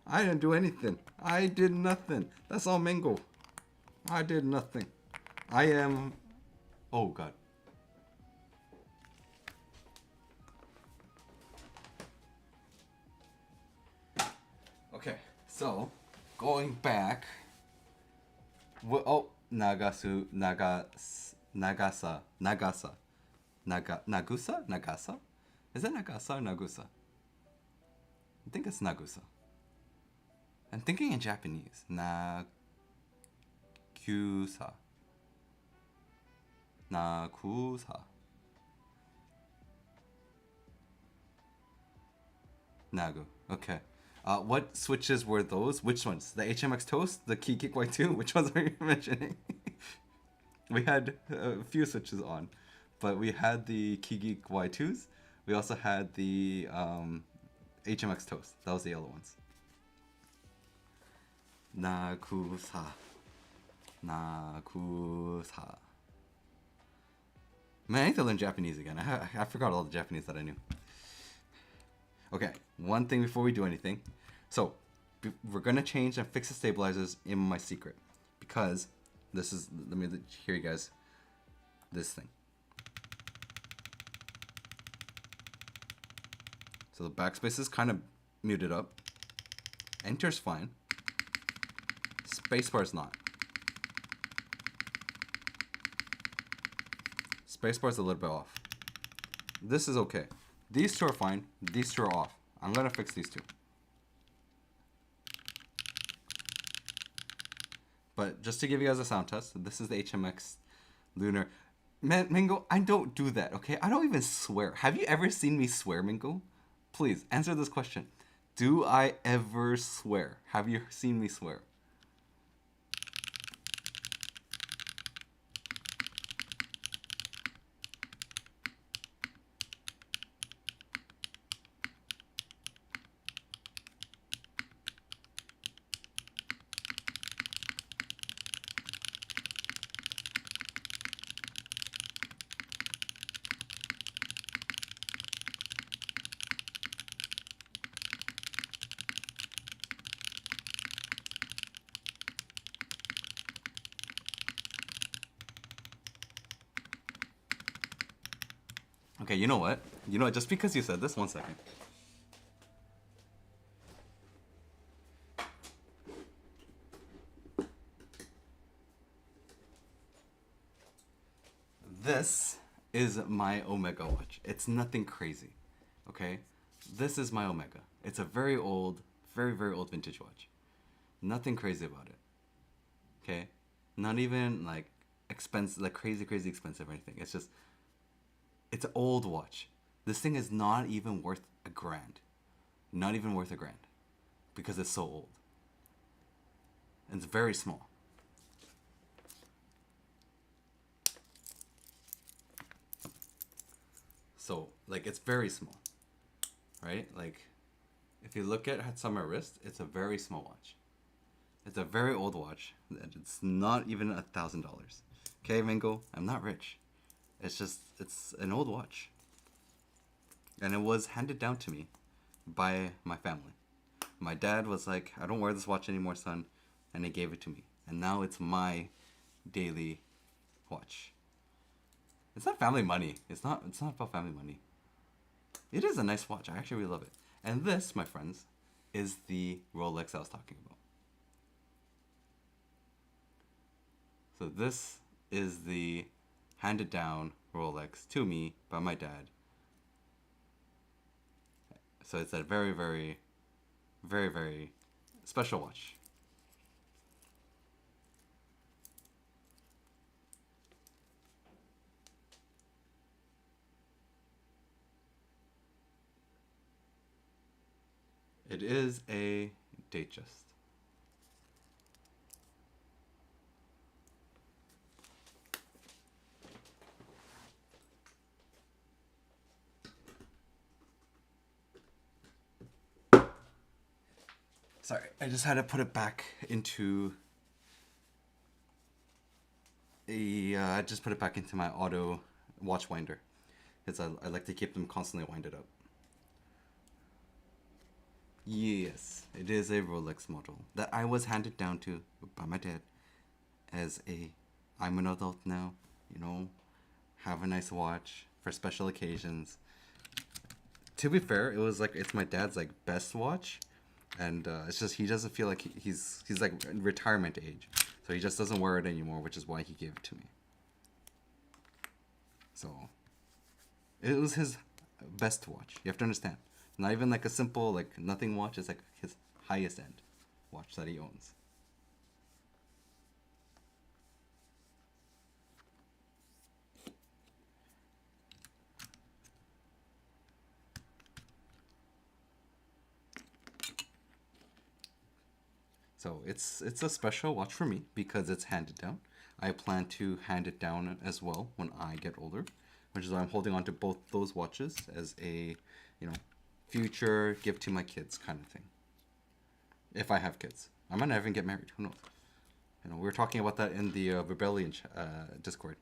I didn't do anything. I did nothing. That's all Mango. I did nothing. I am... Oh, God. Okay, so, going back... Oh, Nagasa? Nagasa? Nagasa? Is it Nagasa or Nagusa? I think it's Nagusa. I'm thinking in Japanese. Nagusa. Nagusa. Nagu. Okay. What switches were those? Which ones? The HMX Toast? The Key Geek Y2? Which ones are you mentioning? We had a few switches on. But we had the Key Geek Y2s. We also had the HMX Toast. That was the yellow ones. Nagusa. Nagusa. Man, I need to learn Japanese again. I forgot all the Japanese that I knew. Okay, one thing before we do anything. So, we're going to change and fix the stabilizers in my secret. Because this is, let me hear you guys, this thing. So the backspace is kind of muted up. Enter's fine. Spacebar's not. Spacebar's a little bit off. This is okay. These two are fine. These two are off. I'm gonna fix these two. But just to give you guys a sound test, this is the HMX Lunar. Man, Mingo, I don't do that, okay? I don't even swear. Have you ever seen me swear, Mingo? Please, answer this question. Do I ever swear? Have you seen me swear? Okay, you know what? You know what? Just because you said this, 1 second. This is my Omega watch. It's nothing crazy, okay? This is my Omega. It's a very old, very, very old vintage watch. Nothing crazy about it, okay? Not even like expensive, like crazy, crazy expensive or anything. It's just, it's an old watch. This thing is not even worth $1,000. Not even worth $1,000 because it's so old. And it's very small. So, like, it's very small, right? Like, if you look at it's on my wrist, it's a very small watch. It's a very old watch. It's not even $1,000. Okay, Mingo, I'm not rich. It's just, it's an old watch. And it was handed down to me by my family. My dad was like, I don't wear this watch anymore, son. And he gave it to me. And now it's my daily watch. It's not family money. It's not about family money. It is a nice watch. I actually really love it. And this, my friends, is the Rolex I was talking about. So this is the handed down Rolex to me by my dad. So it's a very, very, very, very special watch. It is a Datejust. Sorry, I just had to put it back into I just put it back into my auto watch winder. Because I like to keep them constantly winded up. Yes, it is a Rolex model that I was handed down to by my dad as I'm an adult now, you know, have a nice watch for special occasions. To be fair, it was like, it's my dad's like best watch, and it's just he doesn't feel like he's like retirement age, so he just doesn't wear it anymore, which is why he gave it to me. So it was his best watch. You have to understand. Not even like a simple, like, nothing watch. It's like his highest end watch that he owns. So it's a special watch for me because it's handed down. I plan to hand it down as well when I get older, which is why I'm holding on to both those watches as a, you know, future gift to my kids kind of thing. If I have kids. I might not even get married. Who knows? You know, we were talking about that in the Rebellion Discord.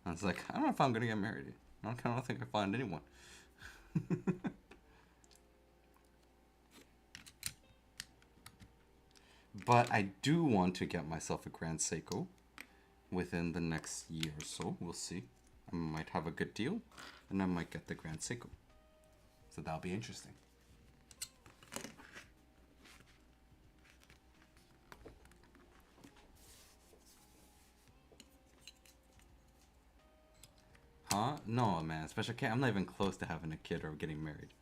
I was like, I don't know if I'm going to get married. I don't think I find anyone. But I do want to get myself a Grand Seiko within the next year or so. We'll see. I might have a good deal, and I might get the Grand Seiko. So that'll be interesting. No, man. Special K. I'm not even close to having a kid or getting married.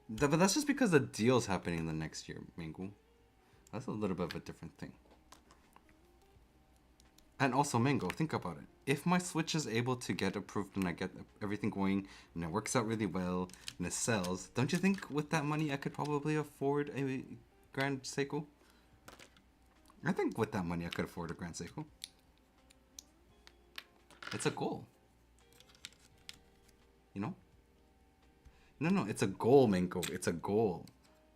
But that's just because the deal's happening the next year, Mingu. That's a little bit of a different thing. And also, Mango, think about it. If my Switch is able to get approved and I get everything going and it works out really well and it sells, don't you think with that money I could probably afford a Grand Seiko? I think with that money I could afford a Grand Seiko. It's a goal. You know? No, it's a goal, Mango. It's a goal.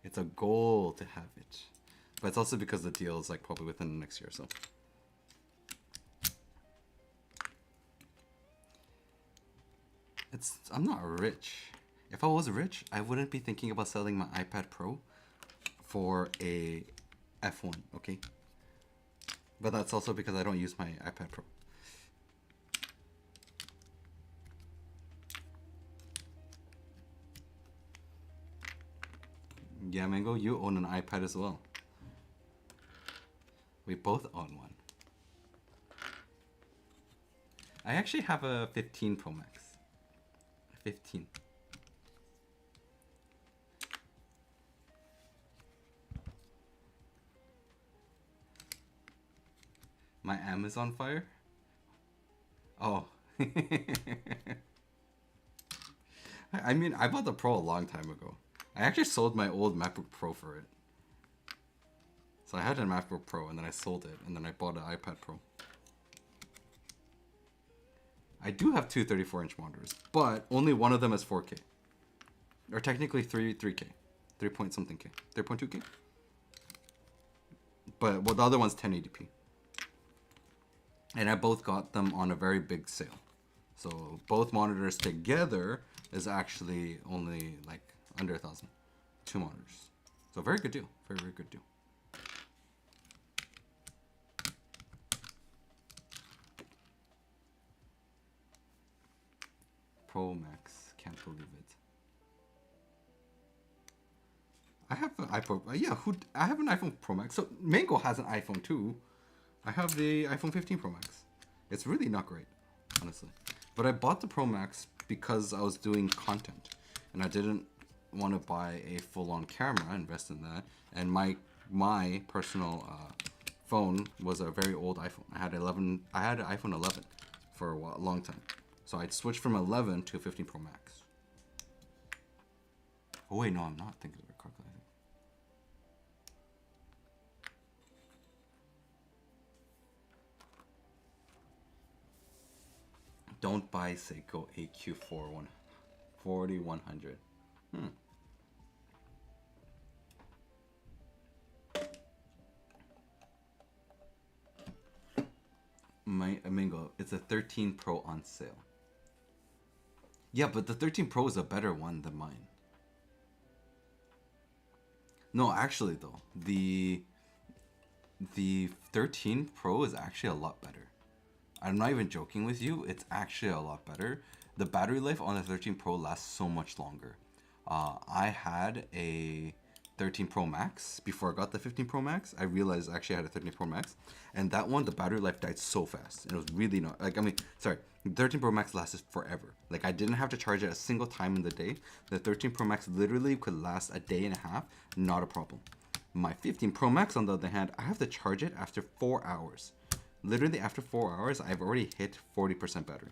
It's a goal to have it. But it's also because the deal is like probably within the next year or so. I'm not rich. If I was rich, I wouldn't be thinking about selling my iPad Pro for a F1, okay? But that's also because I don't use my iPad Pro. Yeah, Mango, you own an iPad as well. We both own one. I actually have a 15 Pro Max. 15. My Amazon Fire? Oh. I mean, I bought the Pro a long time ago. I actually sold my old MacBook Pro for it. So I had a MacBook Pro and then I sold it and then I bought an iPad Pro. I do have two 34-inch monitors, but only one of them is 4K. Or technically 3K. 3 point something K. 3.2K? But well, the other one's 1080p. And I both got them on a very big sale. So both monitors together is actually only like under 1,000. Two monitors. So very good deal. Very, very good deal. Pro Max. Can't believe it. I have an iPhone. Yeah, I have an iPhone Pro Max. So Mango has an iPhone too. I have the iPhone 15 Pro Max. It's really not great, honestly. But I bought the Pro Max because I was doing content. And I didn't want to buy a full-on camera, invest in that. And my personal phone was a very old iPhone. I had an iPhone 11 for a long time. So I switched from 11 to 15 Pro Max. Oh wait, no, I'm not thinking of it correctly. Don't buy Seiko AQ4 4100. My Mingo, it's a 13 Pro on sale. Yeah, but the 13 Pro is a better one than mine. No, actually though, the 13 Pro is actually a lot better. I'm not even joking with you. It's actually a lot better. The battery life on the 13 Pro lasts so much longer. I had a 13 Pro Max before I got the 15 Pro Max. I realized I actually had a 13 Pro Max, and that one, the battery life died so fast. And it was really not like, I mean, sorry, the 13 Pro Max lasted forever. Like I didn't have to charge it a single time in the day. The 13 Pro Max literally could last a day and a half, not a problem. My 15 Pro Max, on the other hand, I have to charge it after 4 hours. Literally after 4 hours, I've already hit 40% battery.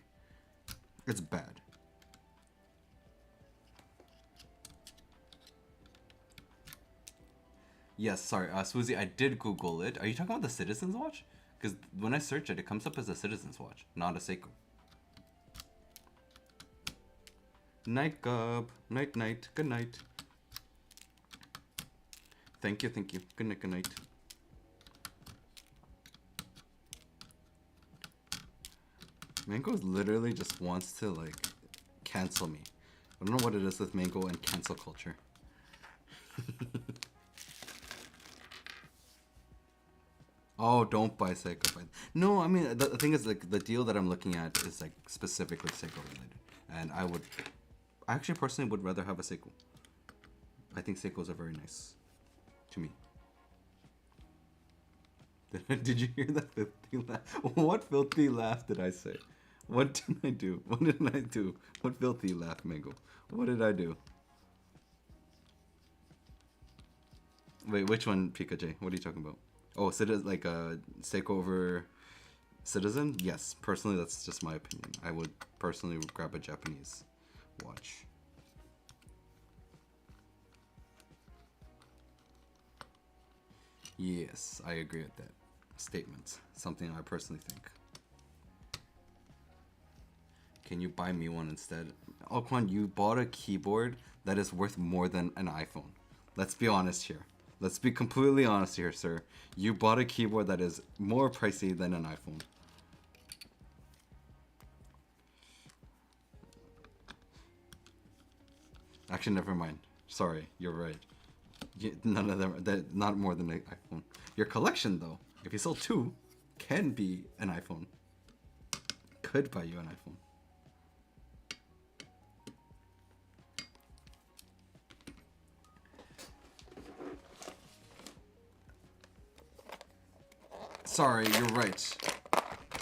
It's bad. Yes, sorry, Swoozy, I did Google it. Are you talking about the Citizen's Watch? Because when I search it, it comes up as a Citizen's Watch, not a Seiko. Night, Gub. Night, night. Good night. Thank you, thank you. Good night, good night. Mango literally just wants to, like, cancel me. I don't know what it is with Mango and cancel culture. Oh, don't buy Seiko. No, I mean, the thing is, like, the deal that I'm looking at is, like, specifically Seiko related. And I actually personally would rather have a Seiko. I think Seikos are very nice to me. Did you hear that filthy laugh? What filthy laugh did I say? What did I do? What did I do? What filthy laugh, Mango? What did I do? Wait, which one, Pika J? What are you talking about? Oh, like a takeover citizen? Yes, personally, that's just my opinion. I would personally grab a Japanese watch. Yes, I agree with that statement. Something I personally think. Can you buy me one instead? Alquan, you bought a keyboard that is worth more than an iPhone. Let's be honest here. Let's be completely honest here, sir. You bought a keyboard that is more pricey than an iPhone. Actually, never mind. Sorry, you're right. None of them, not more than an iPhone. Your collection, though, if you sell two, can be an iPhone. Could buy you an iPhone. Sorry, you're right.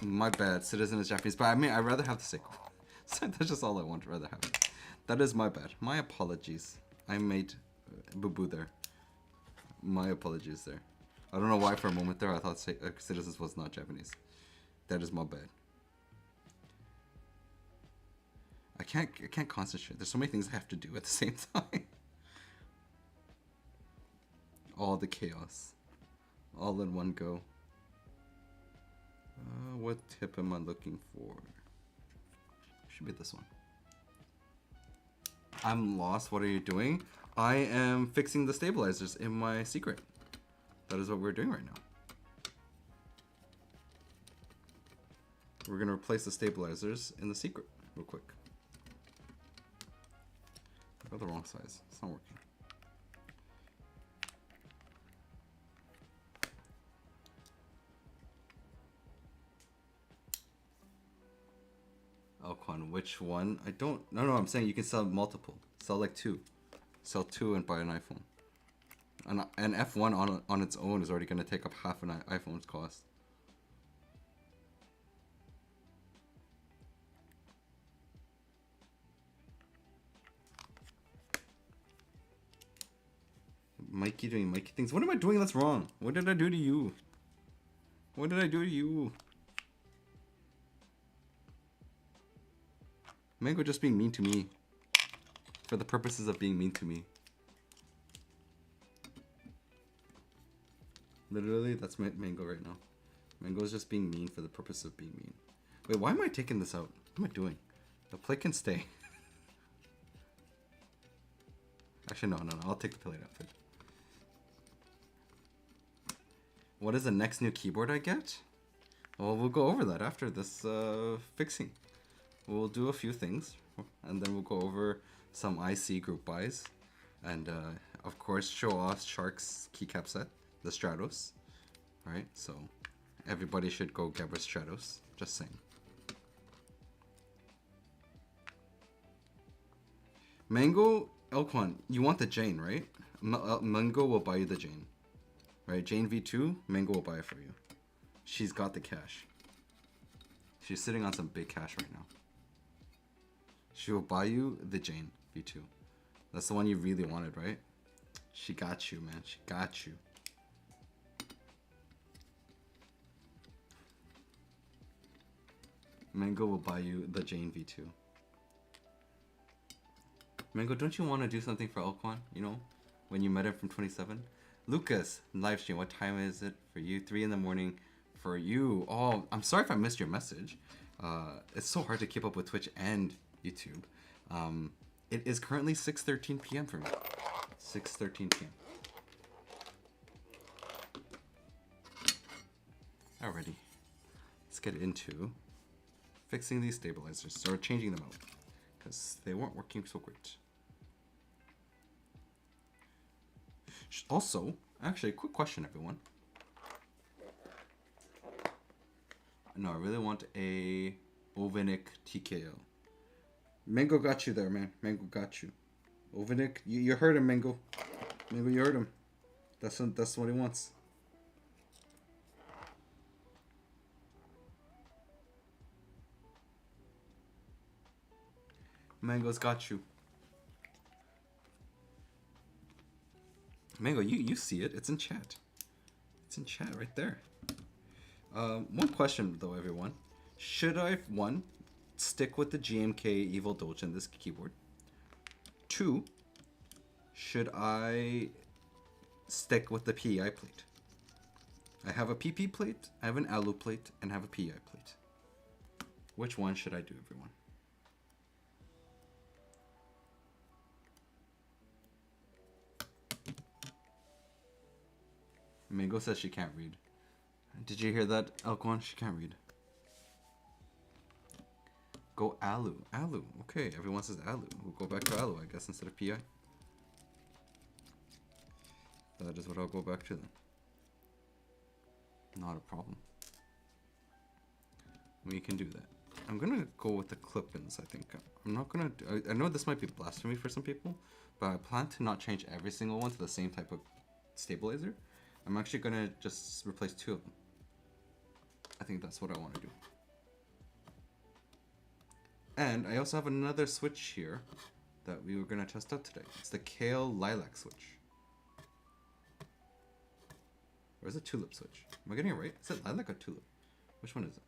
My bad. Citizen is Japanese, but I mean, I'd rather have the Seiko. So that's just all I want. Rather have it. That is my bad. My apologies. I made boo-boo there. My apologies there. I don't know why for a moment there I thought Citizens was not Japanese. That is my bad. I can't concentrate. There's so many things I have to do at the same time. All the chaos. All in one go. What tip am I looking for? Should be this one. I'm lost. What are you doing? I am fixing the stabilizers in my secret. That is what we're doing right now. We're going to replace the stabilizers in the secret real quick. I got the wrong size. It's not working. Alquan, which one? I don't... No, I'm saying you can sell multiple. Sell like two. Sell two and buy an iPhone. An F1 on its own is already going to take up half an iPhone's cost. Mikey doing Mikey things. What am I doing that's wrong? What did I do to you? What did I do to you? Mango just being mean to me. For the purposes of being mean to me. Literally, that's Mango right now. Mango's just being mean for the purpose of being mean. Wait, why am I taking this out? What am I doing? The plate can stay. Actually, no. I'll take the plate out. What is the next new keyboard I get? Well, we'll go over that after this fixing. We'll do a few things, and then we'll go over some IC group buys, and of course show off Shark's keycap set, the Stratos. Alright, so everybody should go get a Stratos, just saying. Mango, Elquan, you want the Jane, right? Mango will buy you the Jane. Right, Jane V2, Mango will buy it for you. She's got the cash. She's sitting on some big cash right now. She will buy you the Jane V2. That's the one you really wanted, right? She got you, man. She got you. Mango will buy you the Jane V2. Mango, don't you want to do something for Elquan? You know, when you met him from 27? Lucas, live stream. What time is it for you? 3 in the morning for you. Oh, I'm sorry if I missed your message. It's so hard to keep up with Twitch and YouTube. It is currently 6:13 p.m. for me. 6:13 p.m. Alrighty. Let's get into fixing these stabilizers, or changing them out, because they weren't working so great. Also, actually, a quick question, everyone. No, I really want a Ovenik TKO. Mango got you there, man. Mango got you. Ovenik, you heard him, Mango. Mango, you heard him. That's what he wants. Mango's got you. Mango, you see it. It's in chat. It's in chat right there. One question though, everyone. Should I, one, stick with the GMK Evil Doge in this keyboard? Two, should I stick with the PEI plate? I have a PP plate, I have an alu plate, and I have a PEI plate. Which one should I do, everyone? Mango says she can't read. Did you hear that, Elkwan? She can't read. Go alu. Alu. Okay, everyone says alu. We'll go back to alu, I guess, instead of PI. That is what I'll go back to then. Not a problem. We can do that. I'm gonna go with the clip-ins, I think. I'm not gonna... I know this might be blasphemy for some people, but I plan to not change every single one to the same type of stabilizer. I'm actually gonna just replace 2 of them. I think that's what I want to do. And I also have another switch here that we were gonna test out today. It's the Kale Lilac switch. Or is it Tulip switch? Am I getting it right? Is it Lilac or Tulip? Which one is it?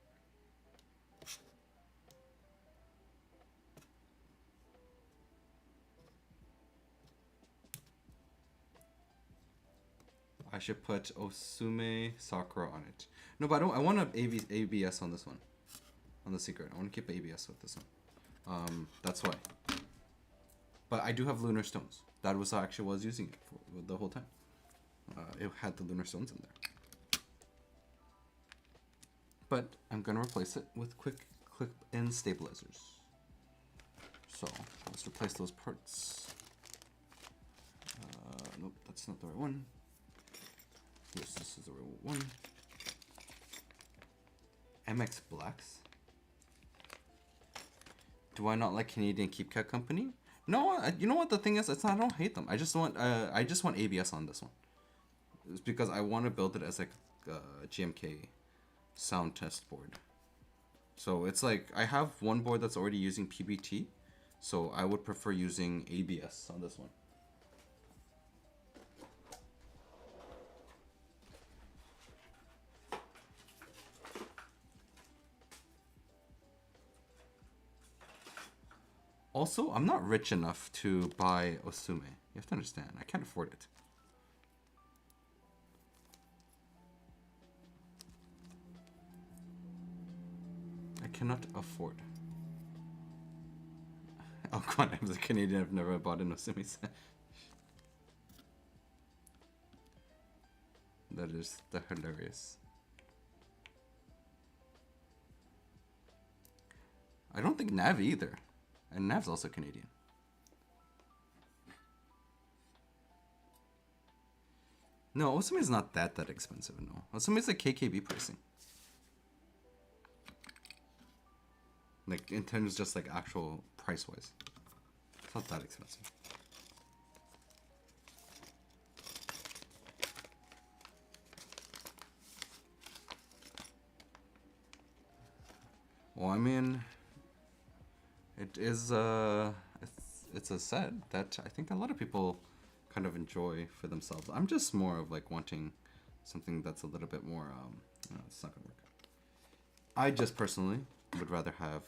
I should put Osume Sakura on it. No, but I don't. I want ABS on this one. On the secret. I want to keep ABS with this one. That's why. But I do have lunar stones. That was actually what I was using it for the whole time. It had the lunar stones in there. But I'm going to replace it with quick clip-in stabilizers. So let's replace those parts. Nope, that's not the right one. Yes, this is the right one. MX Blacks. Do I not like Canadian Keep Cat Company? No, you know what the thing is? It's not, I don't hate them. I just want ABS on this one. It's because I want to build it as like a GMK sound test board. So it's like I have one board that's already using PBT, so I would prefer using ABS on this one. Also, I'm not rich enough to buy Osume. You have to understand, I can't afford it. I cannot afford. Oh god, I'm a Canadian, I've never bought an Osume set. That is hilarious. I don't think Nav either. And Nav's also Canadian. No, Osume is not that expensive, no. Osume is like KKB pricing. Like, in terms of just like actual price-wise. It's not that expensive. Well, I mean... It is it's a set that I think a lot of people kind of enjoy for themselves. I'm just more of like wanting something that's a little bit more no, it's not gonna work. I just personally would rather have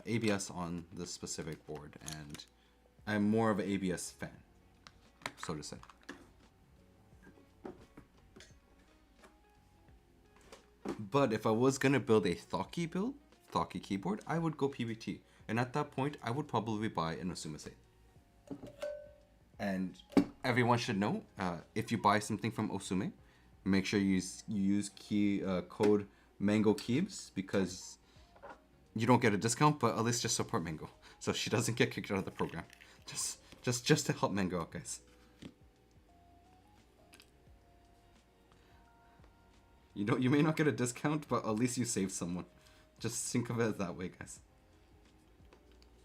ABS on this specific board, and I'm more of an ABS fan, so to say. But if I was gonna build a Thoki keyboard, I would go PBT, and at that point I would probably buy an Osume set. And everyone should know, if you buy something from Osume, make sure you use code Mango Keebs, because you don't get a discount, but at least just support Mango, so she doesn't get kicked out of the program. Just to help Mango out, guys. You may not get a discount, but at least you saved someone. Just think of it that way, guys.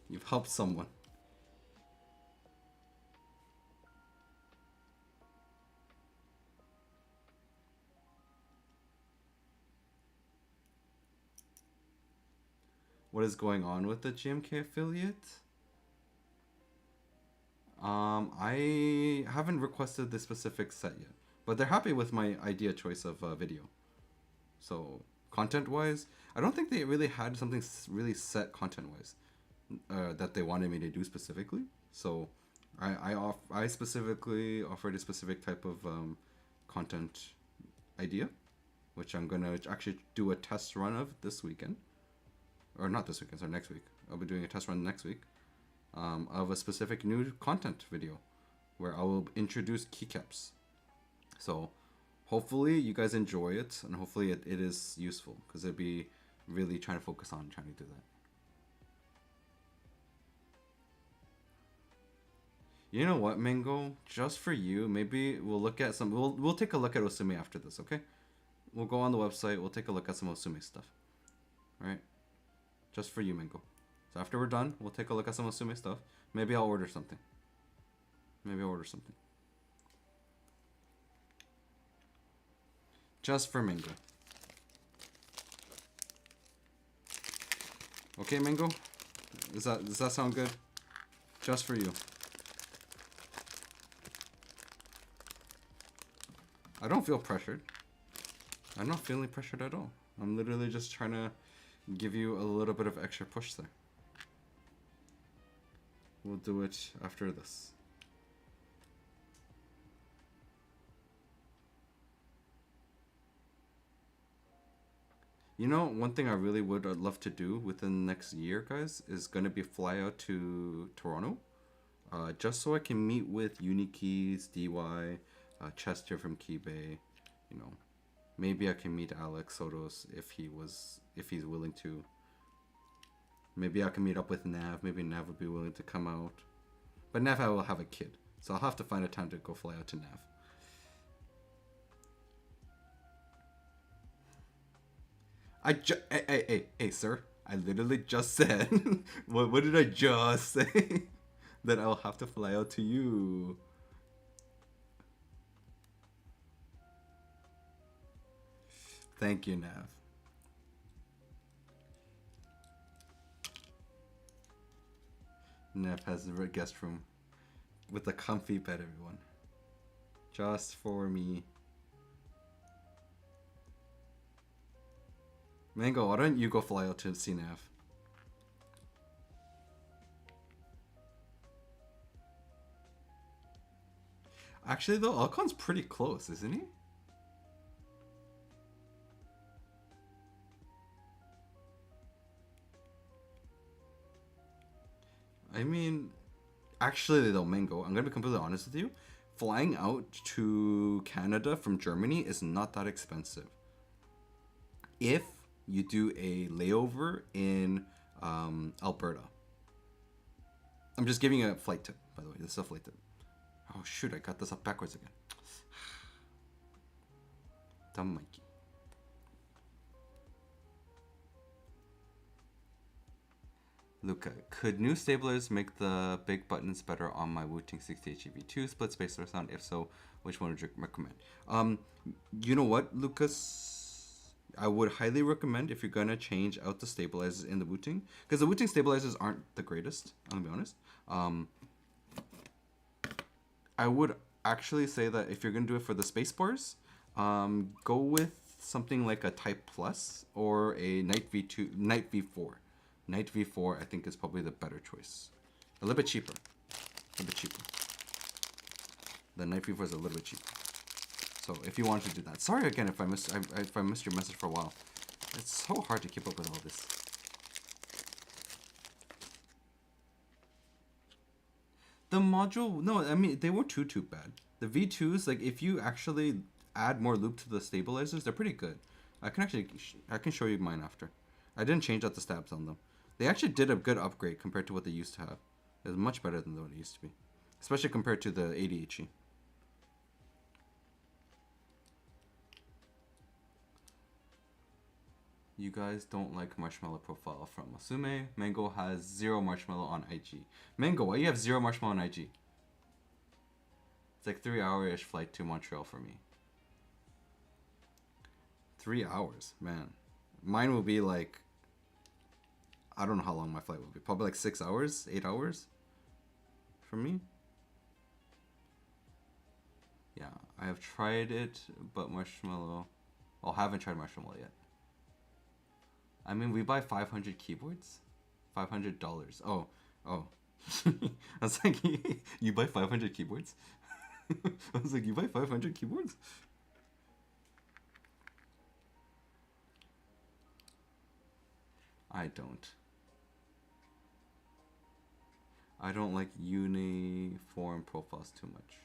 You've helped someone. what is going on with the GMK affiliate. I haven't requested the specific set yet, but they're happy with my idea choice of video. So content-wise, I don't think they really had something really set content-wise that they wanted me to do specifically. So I specifically offered a specific type of content idea, which I'm gonna actually do a test run of this weekend, or not this weekend, sorry, next week. I'll be doing a test run next week of a specific new content video where I will introduce keycaps. So hopefully you guys enjoy it, and hopefully it is useful, because it'd be really trying to focus on trying to do that. You know what, Mango? Just for you, maybe we'll look at some. We'll take a look at Osume after this, okay? We'll go on the website. We'll take a look at some Osume stuff. All right? Just for you, Mango. So after we're done, we'll take a look at some Osume stuff. Maybe I'll order something. Maybe I'll order something. Just for Mango. Okay, Mango? Does that sound good? Just for you. I don't feel pressured. I'm not feeling pressured at all. I'm literally just trying to give you a little bit of extra push there. We'll do it after this. You know, one thing I really would love to do within the next year, guys, is going to be fly out to Toronto. Just so I can meet with Unikeys, DY, Chester from Keybay, you know. Maybe I can meet Alex Sotos if he's willing to. Maybe I can meet up with Nav. Maybe Nav would be willing to come out. But Nav will have a kid, so I'll have to find a time to go fly out to Nav. Hey, sir. I literally just said, what did I just say? That I'll have to fly out to you. Thank you, Nav. Nav has a guest room with a comfy bed, everyone. Just for me. Mango, why don't you go fly out to see Nav? Actually, though, Alcon's pretty close, isn't he? I mean, actually, though, Mango, I'm gonna be completely honest with you. Flying out to Canada from Germany is not that expensive. If you do a layover in Alberta. I'm just giving you a flight tip, by the way. This is a flight tip. Oh, shoot, I got this up backwards again. Dumb Mikey. Luca, could new stabilizers make the big buttons better on my Wu-Ting 68GB2 split space or sound? If so, which one would you recommend? You know what, Lucas? I would highly recommend, if you're gonna change out the stabilizers in the Wu-Ting, because the Wu-Ting stabilizers aren't the greatest, I'm gonna be honest. I would actually say that if you're gonna do it for the space bars, go with something like a Type Plus or a Night V4. Night V4, I think, is probably the better choice. A little bit cheaper. A little bit cheaper. The Night V4 is a little bit cheaper. So if you want to do that. Sorry again if I missed your message for a while. It's so hard to keep up with all this. The module, no, I mean, they weren't too bad. The V2s, like, if you actually add more loop to the stabilizers, they're pretty good. I can show you mine after. I didn't change out the stabs on them. They actually did a good upgrade compared to what they used to have. It was much better than what it used to be. Especially compared to the ADHE. You guys don't like marshmallow profile from Asume. Mango has 0 marshmallow on IG. Mango, why you have 0 marshmallow on IG? It's like 3-hour-ish flight to Montreal for me. 3 hours, man. Mine will be like I don't know how long my flight will be. Probably like 6 hours, 8 hours for me. Yeah, I have tried it, but marshmallow. Oh, haven't tried marshmallow yet. I mean, we buy 500 keyboards, $500. Oh, oh. I was like, you buy 500 keyboards? I was like, you buy 500 keyboards? I don't. I don't like uniform profiles too much.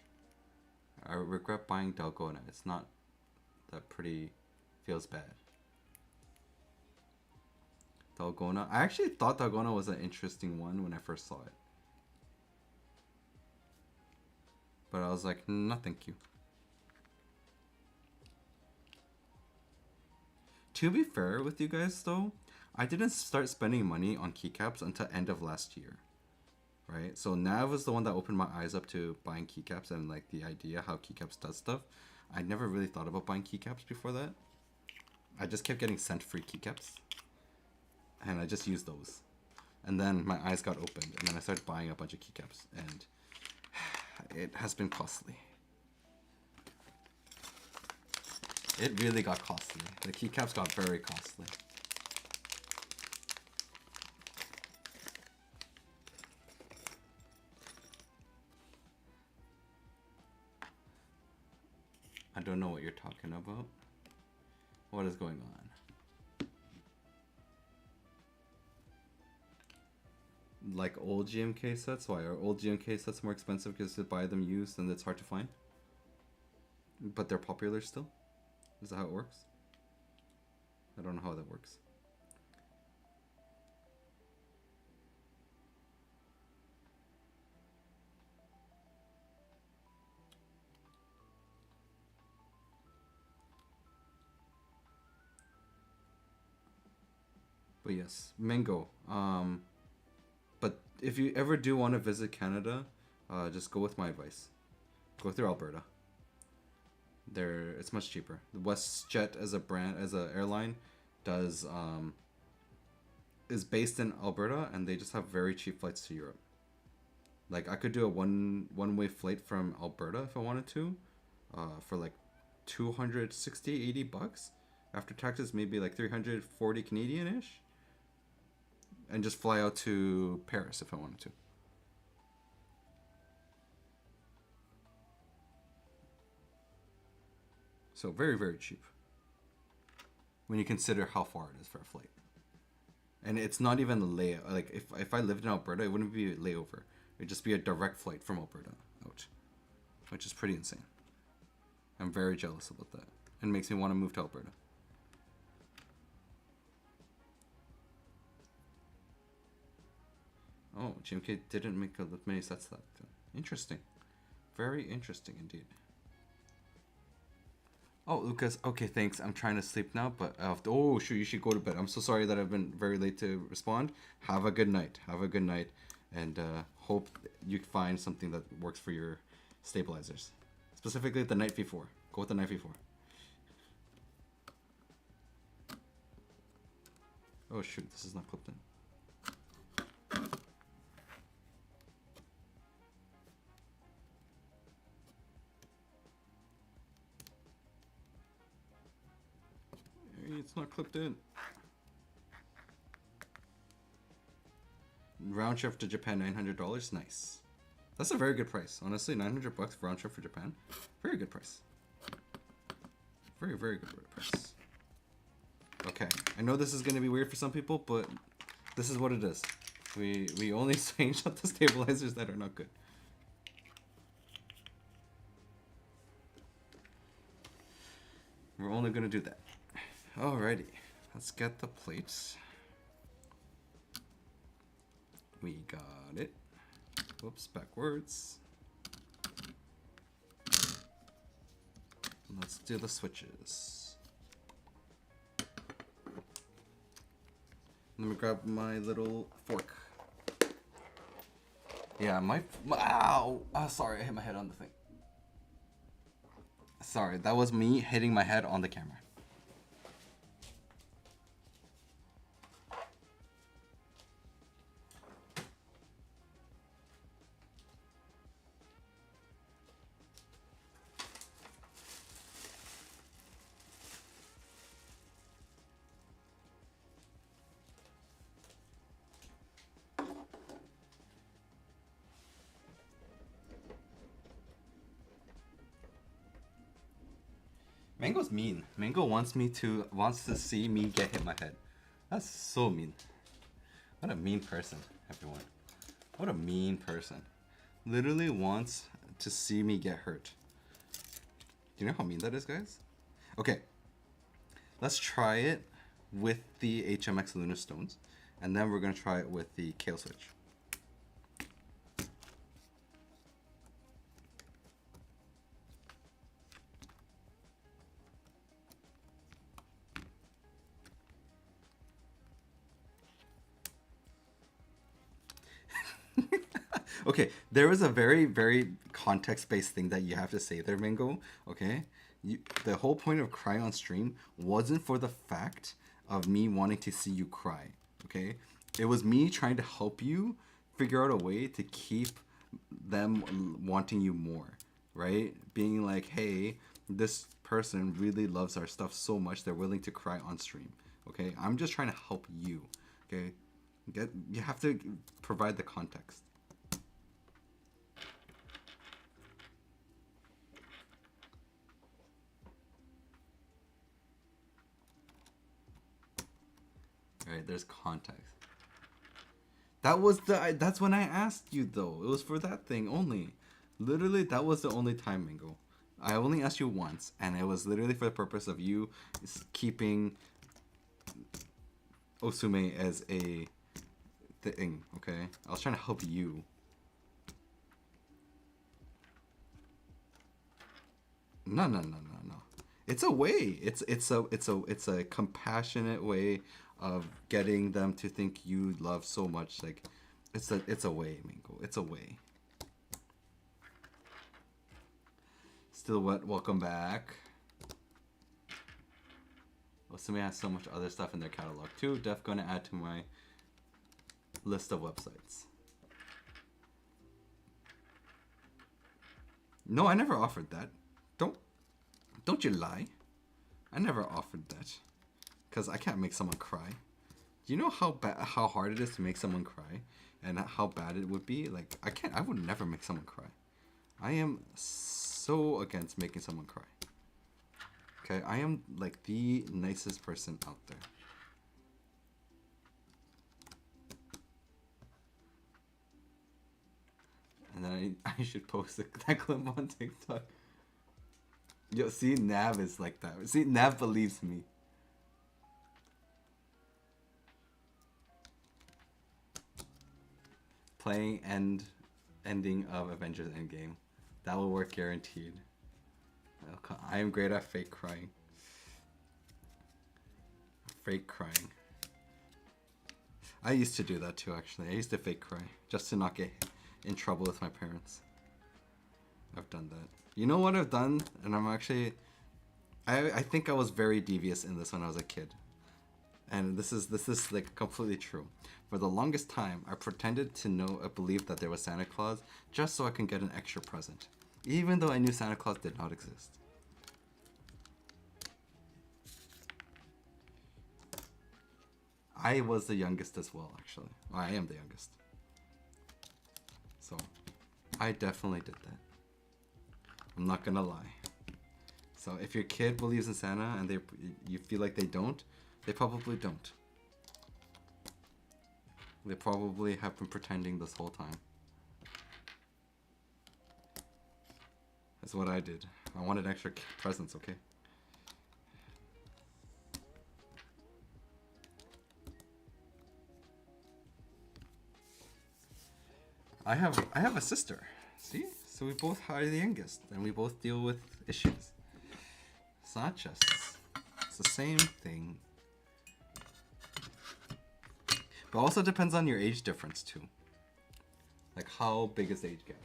I regret buying Dalgona. It's not that pretty. Feels bad. Dalgona. I actually thought Dalgona was an interesting one when I first saw it. But I was like, no, thank you. To be fair with you guys though, I didn't start spending money on keycaps until end of last year. Right? So Nav was the one that opened my eyes up to buying keycaps and like the idea how keycaps does stuff. I never really thought about buying keycaps before that. I just kept getting sent free keycaps. And I just used those. And then my eyes got opened and then I started buying a bunch of keycaps and it has been costly. It really got costly. The keycaps got very costly. I don't know what you're talking about. What is going on? Like old GMK sets? Why are old GMK sets more expensive because to buy them used and it's hard to find? But they're popular still? Is that how it works? I don't know how that works. But yes, Mango. But if you ever do want to visit Canada, just go with my advice. Go through Alberta. It's much cheaper. The WestJet as a brand, as an airline, is based in Alberta, and they just have very cheap flights to Europe. Like I could do a one-way flight from Alberta if I wanted to, for like 260, 80 bucks. After taxes, maybe like 340 Canadian-ish. And just fly out to Paris if I wanted to. So very, very cheap. When you consider how far it is for a flight. And it's not even a layover. Like if I lived in Alberta, it wouldn't be a layover. It'd just be a direct flight from Alberta out. Which is pretty insane. I'm very jealous about that. It makes me want to move to Alberta. Oh, GMK didn't make that many sets that. Interesting. Very interesting indeed. Oh, Lucas. Okay, thanks. I'm trying to sleep now, but oh shoot, you should go to bed. I'm so sorry that I've been very late to respond. Have a good night. Have a good night, and hope you find something that works for your stabilizers. Specifically, the night before. Go with the night before. Oh shoot, this is not clipped in. It's not clipped in. Round trip to Japan, $900. Nice. That's a very good price. Honestly, 900 bucks for round trip for Japan. Very good price. Very, very good price. Okay. I know this is going to be weird for some people, but this is what it is. We only change out the stabilizers that are not good. We're only going to do that. Alrighty, let's get the plates. We got it. Whoops, backwards. Let's do the switches. Let me grab my little fork. Yeah, ow! Oh, sorry, I hit my head on the thing. Sorry, that was me hitting my head on the camera. Mango's mean. Mango wants to see me get hit in my head. That's so mean. What a mean person, everyone. What a mean person. Literally wants to see me get hurt. Do you know how mean that is, guys? Okay. Let's try it with the HMX Lunar Stones. And then we're going to try it with the Kale Switch. Okay, there is a very, very context-based thing that you have to say there, Mingo. Okay? The whole point of cry on stream wasn't for the fact of me wanting to see you cry. Okay? It was me trying to help you figure out a way to keep them wanting you more. Right? Being like, hey, this person really loves our stuff so much they're willing to cry on stream. Okay? I'm just trying to help you. Okay? You have to provide the context. Right, there's context. That's when I asked you though. It was for that thing only. Literally, that was the only time, Mingo. I only asked you once, and it was literally for the purpose of you keeping Osume as a thing, okay? I was trying to help you. No. It's a way. It's a compassionate way of getting them to think you love so much. Like, it's a way, Mingo. It's a way. Still wet. Welcome back. Osume has so much other stuff in their catalog too. Def gonna add to my list of websites. No, I never offered that. Don't you lie. I never offered that. Because I can't make someone cry. Do you know how hard it is to make someone cry? And how bad it would be? Like, I would never make someone cry. I am so against making someone cry. Okay, I am like the nicest person out there. And then I should post that clip on TikTok. Yo, see, Nav is like that. See, Nav believes me. Playing ending of Avengers Endgame. That will work guaranteed. I am great at fake crying. Fake crying. I used to do that too, actually. I used to fake cry just to not get in trouble with my parents. I've done that. You know what I've done? And I'm actually... I think I was very devious in this when I was a kid. And this is like completely true. For the longest time, I pretended to believe that there was Santa Claus just so I can get an extra present. Even though I knew Santa Claus did not exist. I was the youngest as well, actually. Well, I am the youngest. So, I definitely did that. I'm not gonna lie. So, if your kid believes in Santa and you feel like they don't, they probably don't. They probably have been pretending this whole time. That's what I did. I wanted extra presents, okay? I have a sister. See? So we both are the youngest, and we both deal with issues. It's not just. It's the same thing. But also depends on your age difference too. Like how big is the age gap?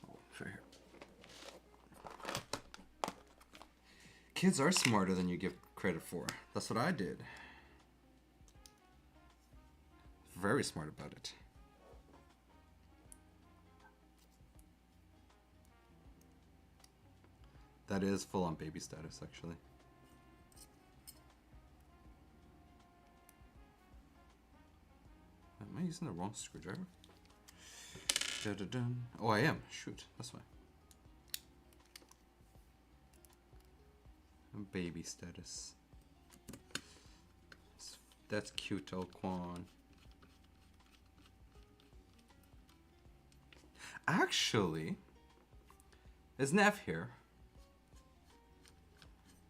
Oh, right here. Kids are smarter than you give credit for. That's what I did. Very smart about it. That is full on baby status, actually. Am I using the wrong screwdriver? Da-da-dun. Oh, I am. Shoot, that's why. Baby status. That's cute, Elquan. Actually, is Nev here?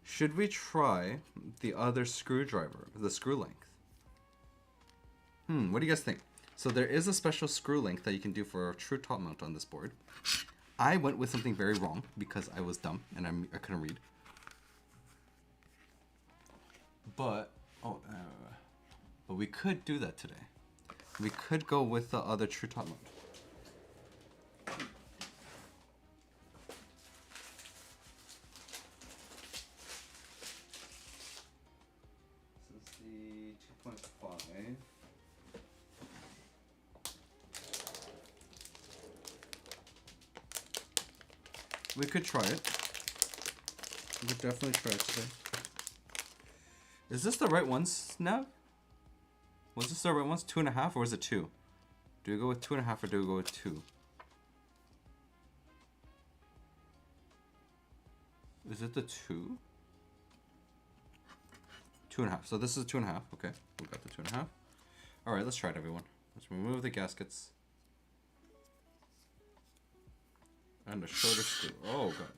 Should we try the other screwdriver, the screw length? What do you guys think? So there is a special screw length that you can do for a true top mount on this board. I went with something very wrong because I was dumb and I couldn't read. But, but we could do that today. We could go with the other true top mount. We could try it. We could definitely try it today. Is this the right ones now? Was this the right ones? 2.5 or is it 2? Do we go with 2.5 or do we go with 2? Is it the 2? 2.5. So this is 2.5. Okay, we got the 2.5. All right, let's try it, everyone. Let's remove the gaskets. And a shorter screw. Oh, God.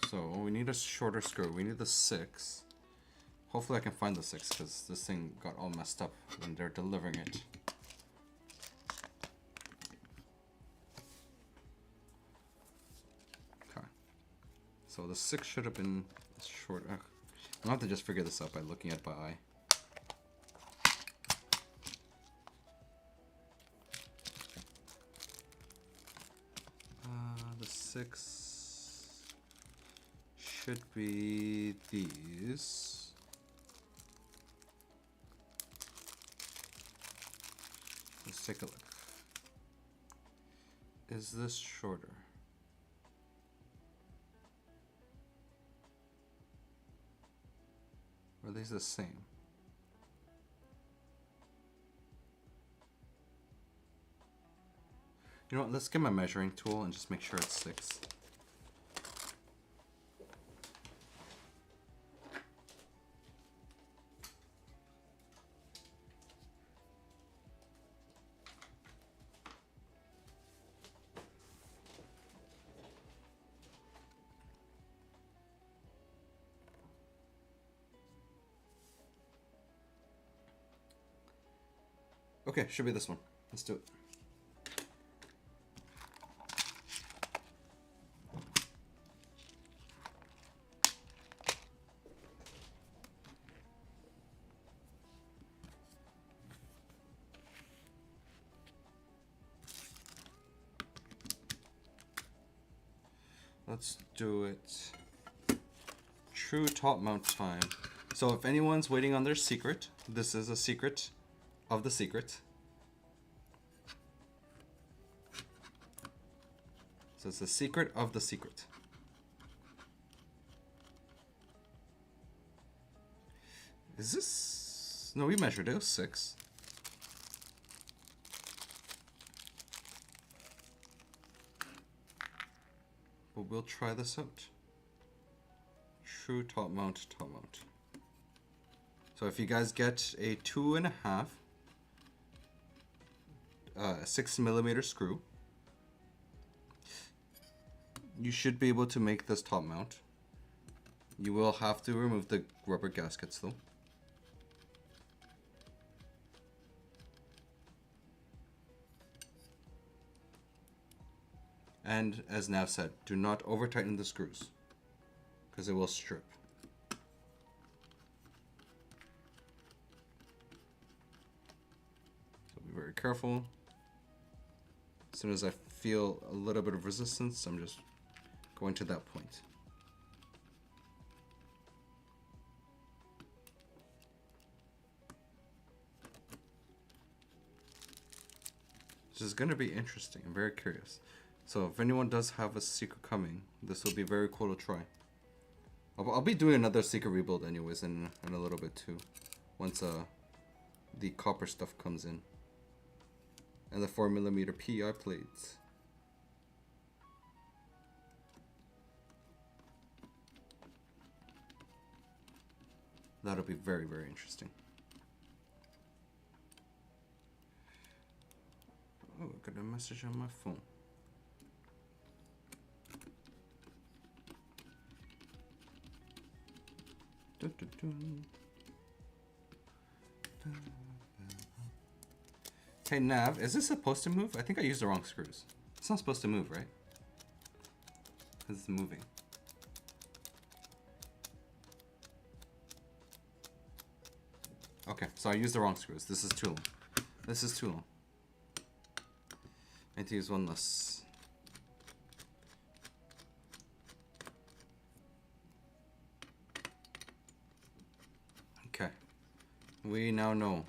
So we need a shorter screw. We need the 6. Hopefully I can find the 6 because this thing got all messed up when they're delivering it. Okay. So the 6 should have been short. I'll have to just figure this out by looking at it by eye. The 6 should be these. Let's take a look. Is this shorter? Or are these the same? You know what, let's get my measuring tool and just make sure it's 6. Okay, should be this one. Let's do it. Let's do it. True top mount time. So if anyone's waiting on their secret, this is a secret of the secret. So it's the secret of the secret. Is this... No, we measured it. It was 6. But we'll try this out. True top mount, top mount. So if you guys get a 2.5 6mm screw, you should be able to make this top mount. You will have to remove the rubber gaskets though. And as Nav said, do not over tighten the screws because it will strip. So be very careful. As soon as I feel a little bit of resistance, I'm just going to that point. This is going to be interesting. I'm very curious. So if anyone does have a secret coming, this will be very cool to try. I'll be doing another secret rebuild anyways in a little bit too. Once the copper stuff comes in. and the 4mm PI plates. That'll be very, very interesting. Oh, I got a message on my phone. Dun, dun, dun. Hey Nav, is this supposed to move? I think I used the wrong screws. It's not supposed to move, right? Because it's moving. Okay, so I used the wrong screws. This is too long. This is too long. I need to use one less. Okay. We now know.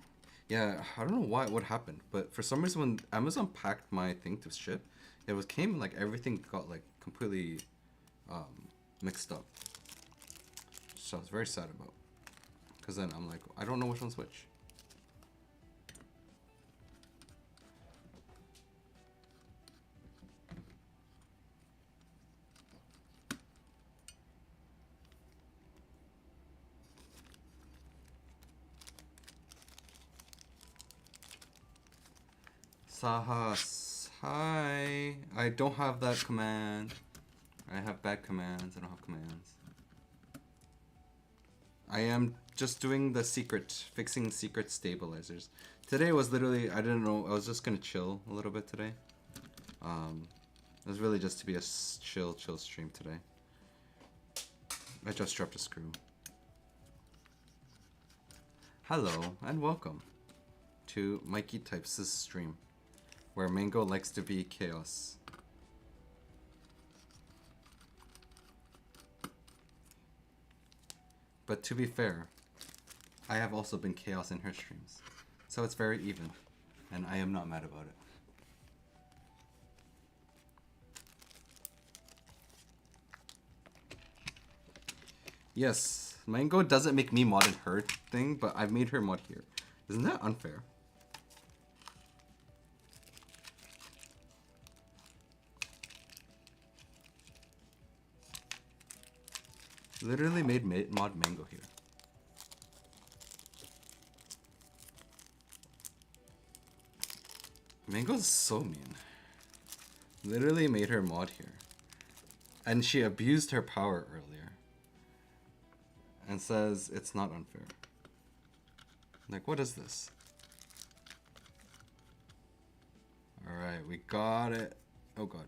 Yeah, I don't know what happened, but for some reason when Amazon packed my thing to ship, came like everything got like completely mixed up. So I was very sad about. Because then I'm like, I don't know which one's which. Sahas, hi. I don't have that command. I have bad commands. I don't have commands. I am just doing the fixing secret stabilizers. Today was literally, I didn't know, I was just gonna chill a little bit today. It was really just to be a chill stream today. I just dropped a screw. Hello and welcome to Mikey Types' stream, where Mango likes to be chaos. But to be fair, I have also been chaos in her streams. So it's very even, and I am not mad about it. Yes, Mango doesn't make me mod in her thing, but I've made her mod here. Isn't that unfair? Literally made mod Mango here. Mango's so mean. Literally made her mod here. And she abused her power earlier. And says it's not unfair. Like, what is this? Alright, we got it. Oh god.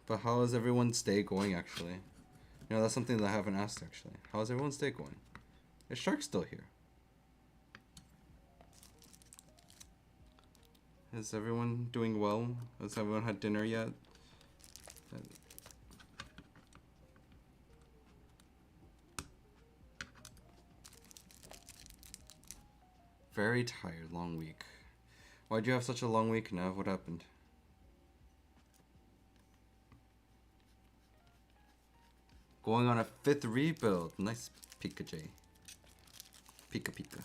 But how is everyone's day going, actually? You know, that's something that I haven't asked, actually. How is everyone's day going? Is Shark still here? Is everyone doing well? Has everyone had dinner yet? Very tired, long week. Why'd you have such a long week, Nav? What happened? Going on a 5th rebuild. Nice Pika J. Pika Pika.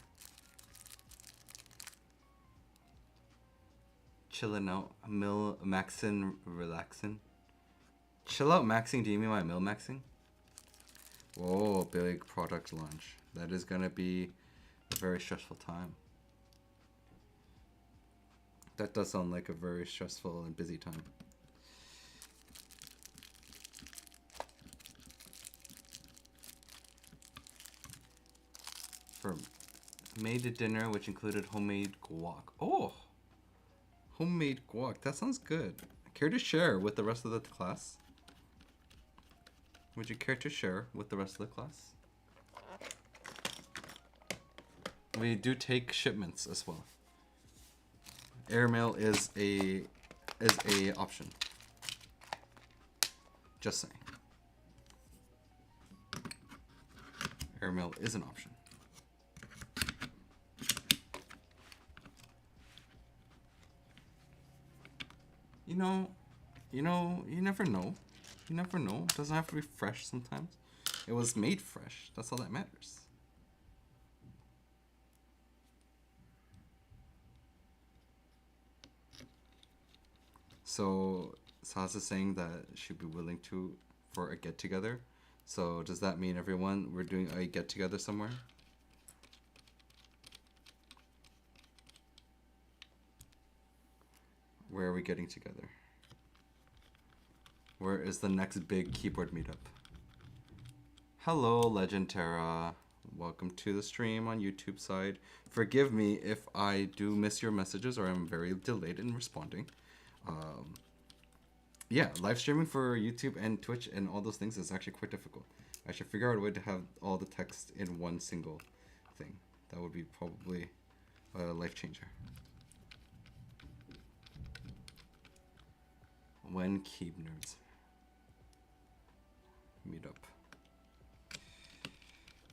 Chilling out. Mill maxing, relaxing. Chill out maxing, do you mean my mill maxing? Whoa, big product launch. That is gonna be a very stressful time. That does sound like a very stressful and busy time. Made a dinner which included homemade guac. Oh! Homemade guac. That sounds good. Care to share with the rest of the class? Would you care to share with the rest of the class? We do take shipments as well. Airmail is a option. Just saying. Airmail is an option. You know, you never know. You never know. It doesn't have to be fresh sometimes. It was made fresh. That's all that matters. So Sasa is saying that she'd be willing to for a get together. So does that mean everyone we're doing a get together somewhere? Where are we getting together? Where is the next big keyboard meetup? Hello, Legend Terra. Welcome to the stream on YouTube side. Forgive me if I do miss your messages or I'm very delayed in responding. Yeah, live streaming for YouTube and Twitch and all those things is actually quite difficult. I should figure out a way to have all the text in one single thing. That would be probably a life changer. When Keep Nerds meetup.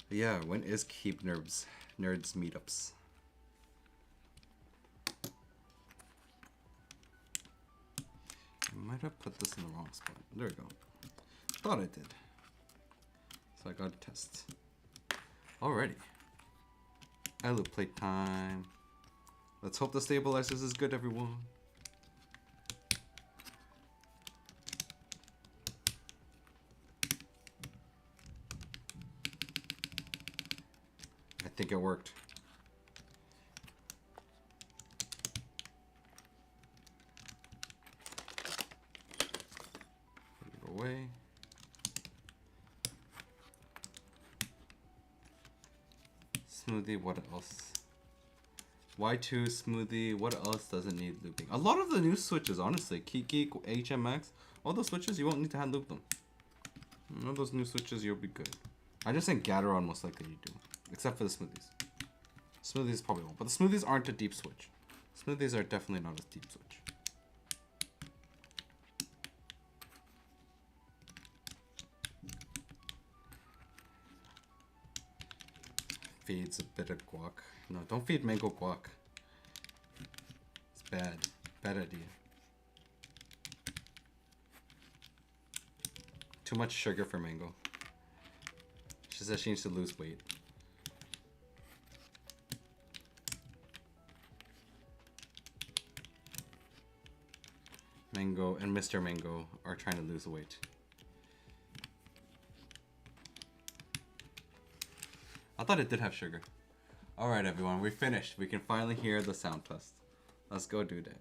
Yeah, when is Keep Nerds meetups? I might have put this in the wrong spot. There we go. Thought I did. So I got a test. Alrighty. I loop playtime. Let's hope the stabilizers is good, everyone. I think it worked. Put it away. Smoothie, what else? Y2 smoothie, what else doesn't need looping? A lot of the new switches, honestly. Kiki, HMX, all those switches, you won't need to hand loop them. All those new switches, you'll be good. I just think Gateron most likely you do. Except for the smoothies. Smoothies probably won't. But the smoothies aren't a deep switch. Smoothies are definitely not a deep switch. Feeds a bit of guac. No, don't feed mango guac. It's bad. Bad idea. Too much sugar for mango. She says she needs to lose weight. Mango and Mr. Mango are trying to lose weight. I thought it did have sugar. Alright everyone, we finished. We can finally hear the sound test. Let's go do that.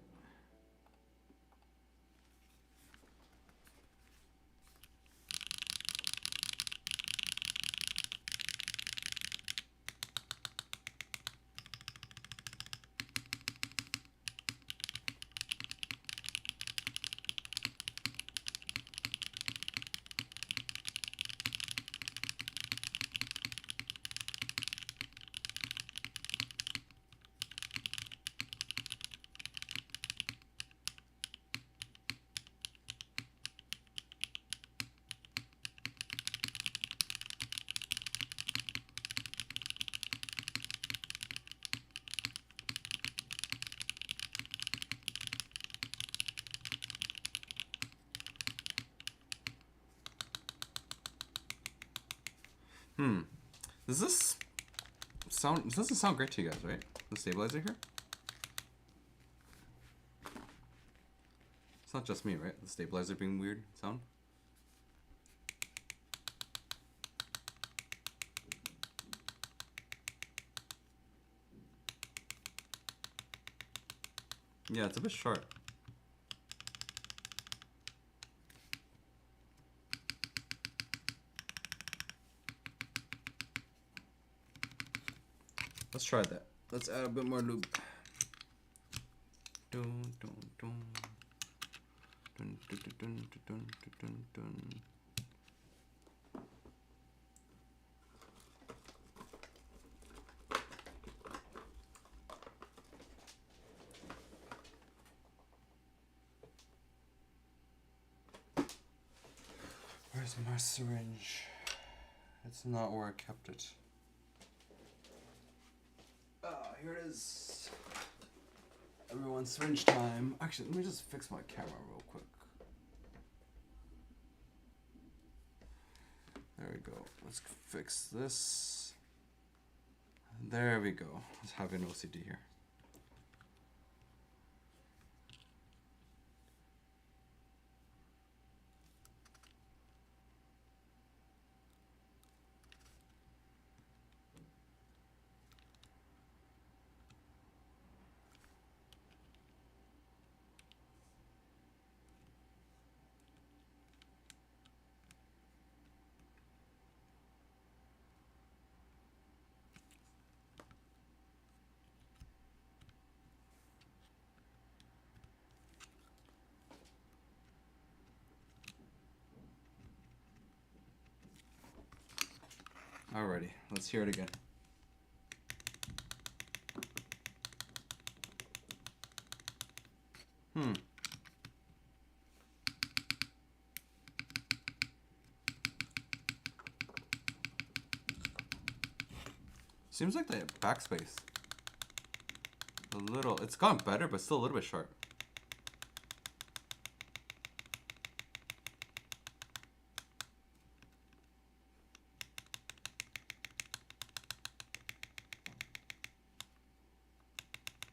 Does doesn't sound great to you guys, right? The stabilizer here? It's not just me, right? The stabilizer being weird sound? Yeah, it's a bit sharp. Let's try that. Let's add a bit more loop. Dun, dun, dun. Dun, dun, dun, dun, dun, dun, dun. Where's my syringe? It's not where I kept it. Here it is. Everyone, syringe time. Actually, let me just fix my camera real quick. There we go. Let's fix this. There we go. Let's have an OCD here. Alrighty, let's hear it again. Seems like the backspace. A little, it's gotten better, but still a little bit sharp.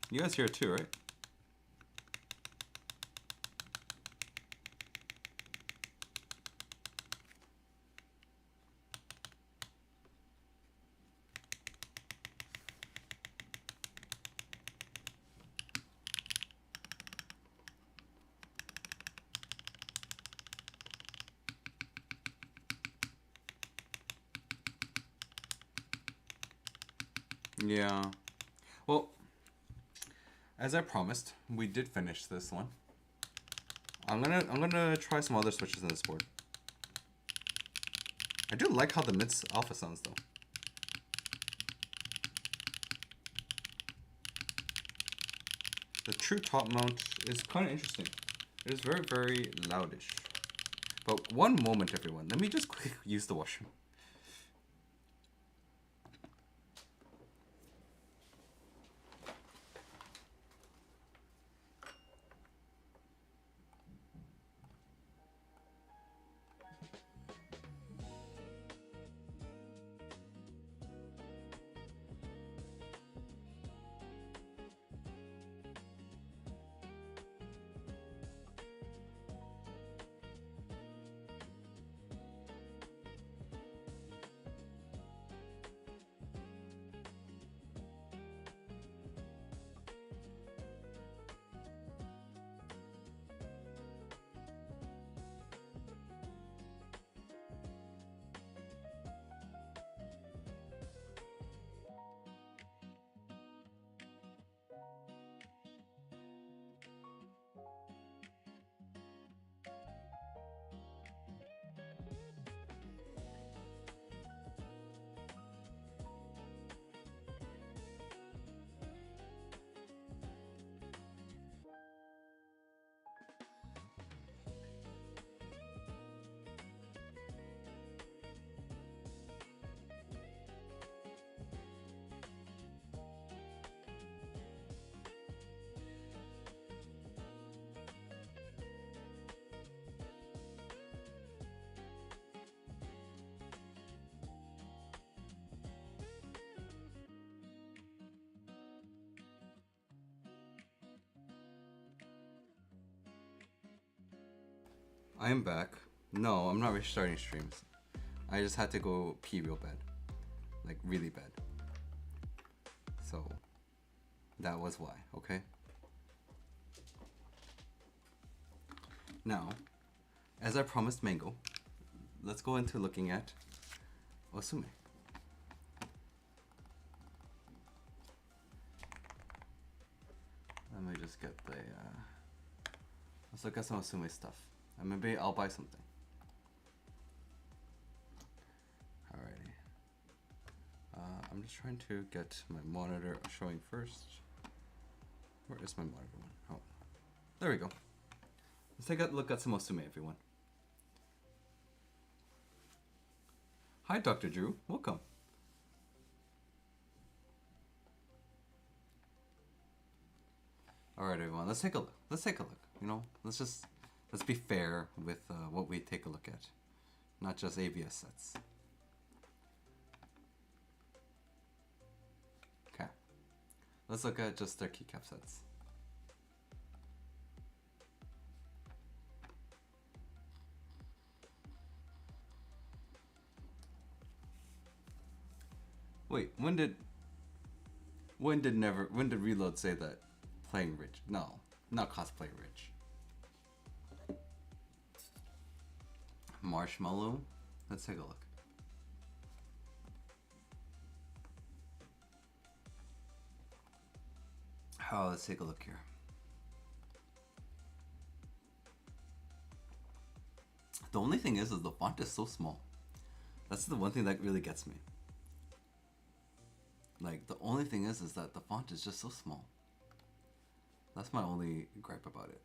You guys hear it too, right? Yeah. Well, as I promised, we did finish this one. I'm gonna try some other switches on this board. I do like how the mid alpha sounds though. The true top mount is kind of interesting. It is very, very loudish. But one moment, everyone. Let me just quickly use the washroom. I am back. No, I'm not restarting streams. I just had to go pee real bad. Like, really bad. So, that was why, okay? Now, as I promised Mango, let's go into looking at Osume. Let me just get the, let's look at some Osume stuff. And maybe I'll buy something. Alrighty. I'm just trying to get my monitor showing first. Where is my monitor one? Oh, there we go. Let's take a look at some Osume, everyone. Hi, Dr. Drew. Welcome. All right, everyone. Let's take a look. Let's take a look. You know, let's be fair with what we take a look at, not just ABS sets. Okay. Let's look at just their keycap sets. Wait, when did Reload say that playing rich? No, not cosplay rich. Marshmallow. Let's take a look. Oh, let's take a look here. The only thing is the font is so small. That's the one thing that really gets me. Like, the only thing is that the font is just so small. That's my only gripe about it.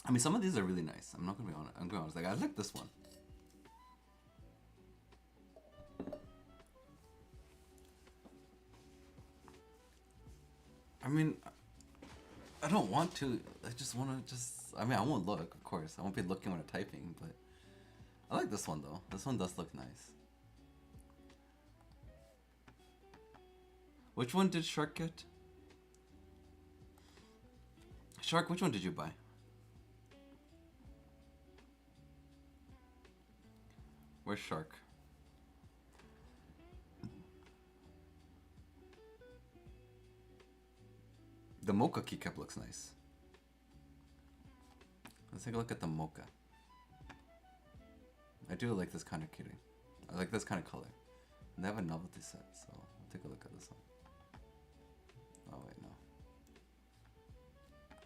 I mean, some of these are really nice. I'm not gonna be honest. I'm gonna be honest. Like, I like this one. I mean, I don't want to. I just want to I mean, I won't look, of course. I won't be looking when I'm typing, but I like this one, though. This one does look nice. Which one did Shark get? Shark, which one did you buy? Where's Shark? The mocha keycap looks nice. Let's take a look at the mocha. I do like this kind of kitting. I like this kind of color. And they have a novelty set, so I'll take a look at this one. Oh wait, no.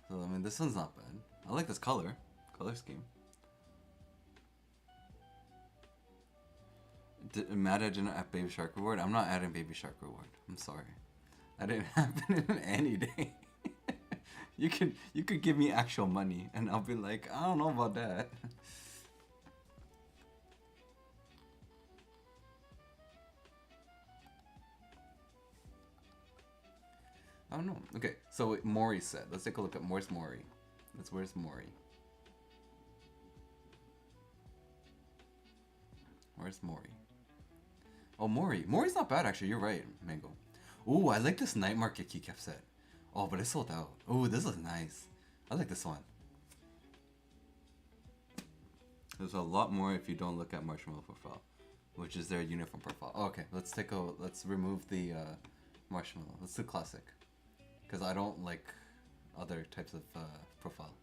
So I mean, this one's not bad. I like this color scheme. Mad I didn't add Baby Shark reward. I'm not adding Baby Shark reward. I'm sorry. That didn't happen in any day. You could give me actual money and I'll be like, I don't know about that. I don't know. Okay, so what Mori said. Let's take a look at where's Mori. Where's Mori? Where's Mori? Oh, Mori. Mori's not bad, actually. You're right, Mango. Ooh, I like this Night Market keycap set. Oh, but it's sold out. Ooh, this looks nice. I like this one. There's a lot more if you don't look at Marshmallow profile, which is their uniform profile. Oh, okay, let's remove the Marshmallow. Let's do classic, because I don't like other types of profile.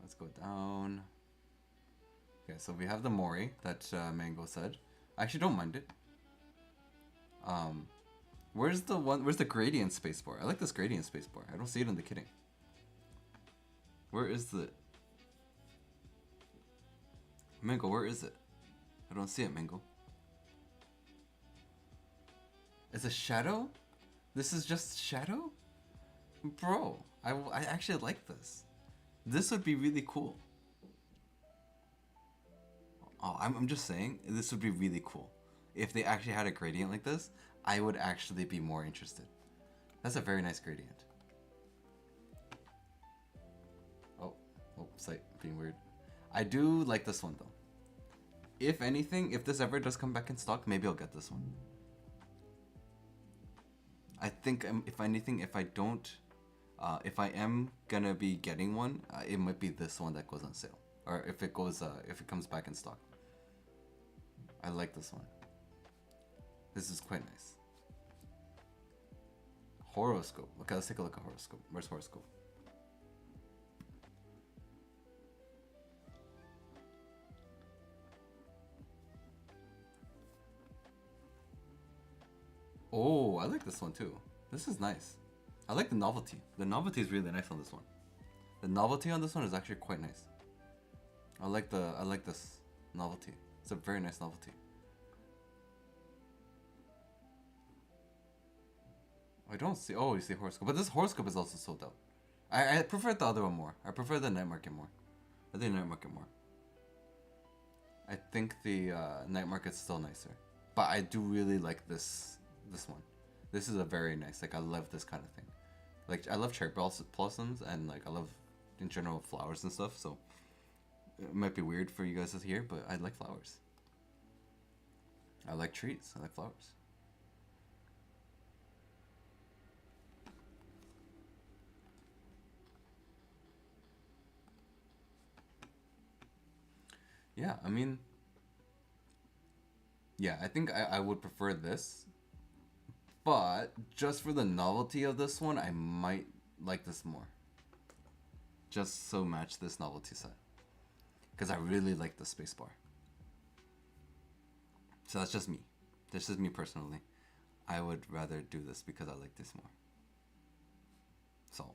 Let's go down. Okay, so we have the Mori that Mango said. I actually don't mind it. Where's the gradient spacebar? I like this gradient spacebar. I don't see it in the kitting. Where is the Mango? Where is it? I don't see it, Mango. Is it shadow? This is just shadow? Bro, I actually like this. This would be really cool. Oh, I'm just saying, this would be really cool. If they actually had a gradient like this, I would actually be more interested. That's a very nice gradient. Oh, site being weird. I do like this one though. If anything, if this ever does come back in stock, maybe I'll get this one. I think if anything, if I am gonna be getting one, it might be this one that goes on sale, or if it comes back in stock. I like this one. This is quite nice. Horoscope. Okay, let's take a look at horoscope. Where's horoscope? Oh, I like this one too. This is nice. I like the novelty. The novelty is really nice on this one. The novelty on this one is actually quite nice. I like this novelty. It's a very nice novelty. I don't see. Oh, you see horoscope, but this horoscope is also sold out. I prefer the other one more. I prefer the night market more. I think the night market's still nicer. But I do really like this one. This is a very nice. Like I love this kind of thing. Like I love cherry blossoms and like I love in general flowers and stuff. So it might be weird for you guys to hear, but I like flowers. I like trees. I like flowers. Yeah, I mean, yeah, I think I would prefer this. But just for the novelty of this one, I might like this more. Just so match this novelty set. Because I really like the spacebar. So that's just me. This is me personally. I would rather do this because I like this more. So,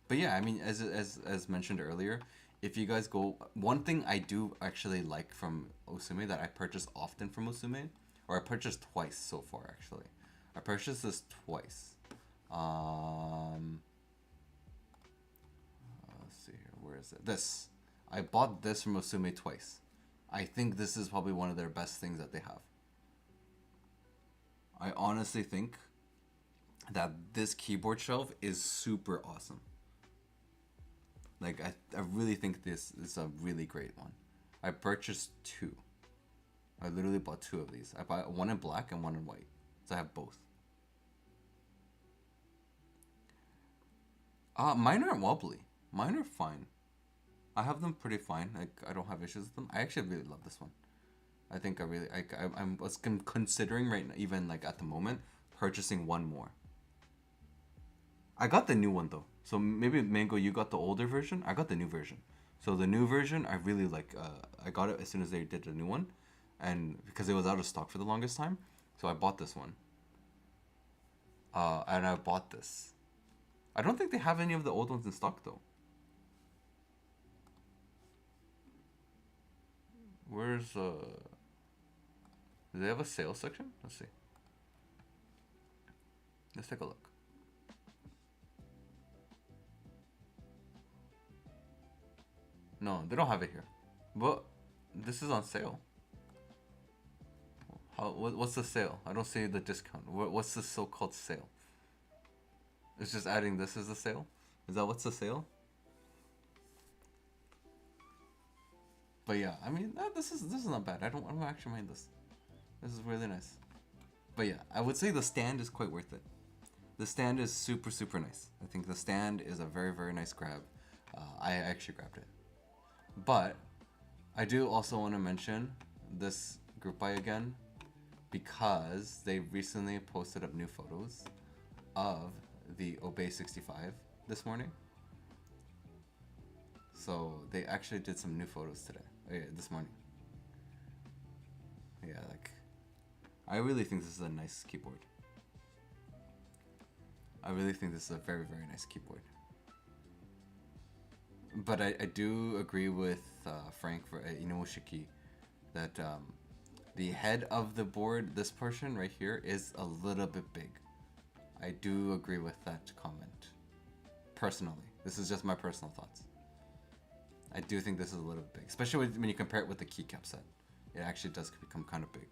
but yeah, I mean, as mentioned earlier, if you guys go, one thing I do actually like from Osume that I purchase often from Osume, or I purchased twice so far actually. I purchased this twice. Let's see here. Where is it? This. I bought this from Osume twice. I think this is probably one of their best things that they have. I honestly think that this keyboard shelf is super awesome. Like, I really think this is a really great one. I purchased two. I literally bought two of these. I bought one in black and one in white. So I have both. Mine aren't wobbly. Mine are fine. I have them pretty fine. Like, I don't have issues with them. I actually really love this one. I think I really, I'm considering right now, even like at the moment, purchasing one more. I got the new one though. So maybe Mango, you got the older version. I got the new version. So the new version, I really like. I got it as soon as they did the new one, and because it was out of stock for the longest time, so I bought this one. And I bought this. I don't think they have any of the old ones in stock though. Where's Do they have a sales section? Let's see. Let's take a look. No, they don't have it here. But this is on sale. What's the sale? I don't see the discount. What's the so-called sale? It's just adding this as a sale? Is that what's the sale? But yeah, I mean, this is not bad. I don't actually mind this. This is really nice. But yeah, I would say the stand is quite worth it. The stand is super nice. I think the stand is a very nice grab. I actually grabbed it. But I do also want to mention this group buy again because they recently posted up new photos of the Obey 65 this morning. So they actually did some new photos today. Oh, yeah, this morning. Yeah, like I really think this is a nice keyboard. I really think this is a very nice keyboard. But I do agree with Frank for Inoshiki that the head of the board, this portion right here, is a little bit big. I do agree with that comment. Personally, this is just my personal thoughts. I do think this is a little bit big, especially when you compare it with the keycap set. It actually does become kind of big.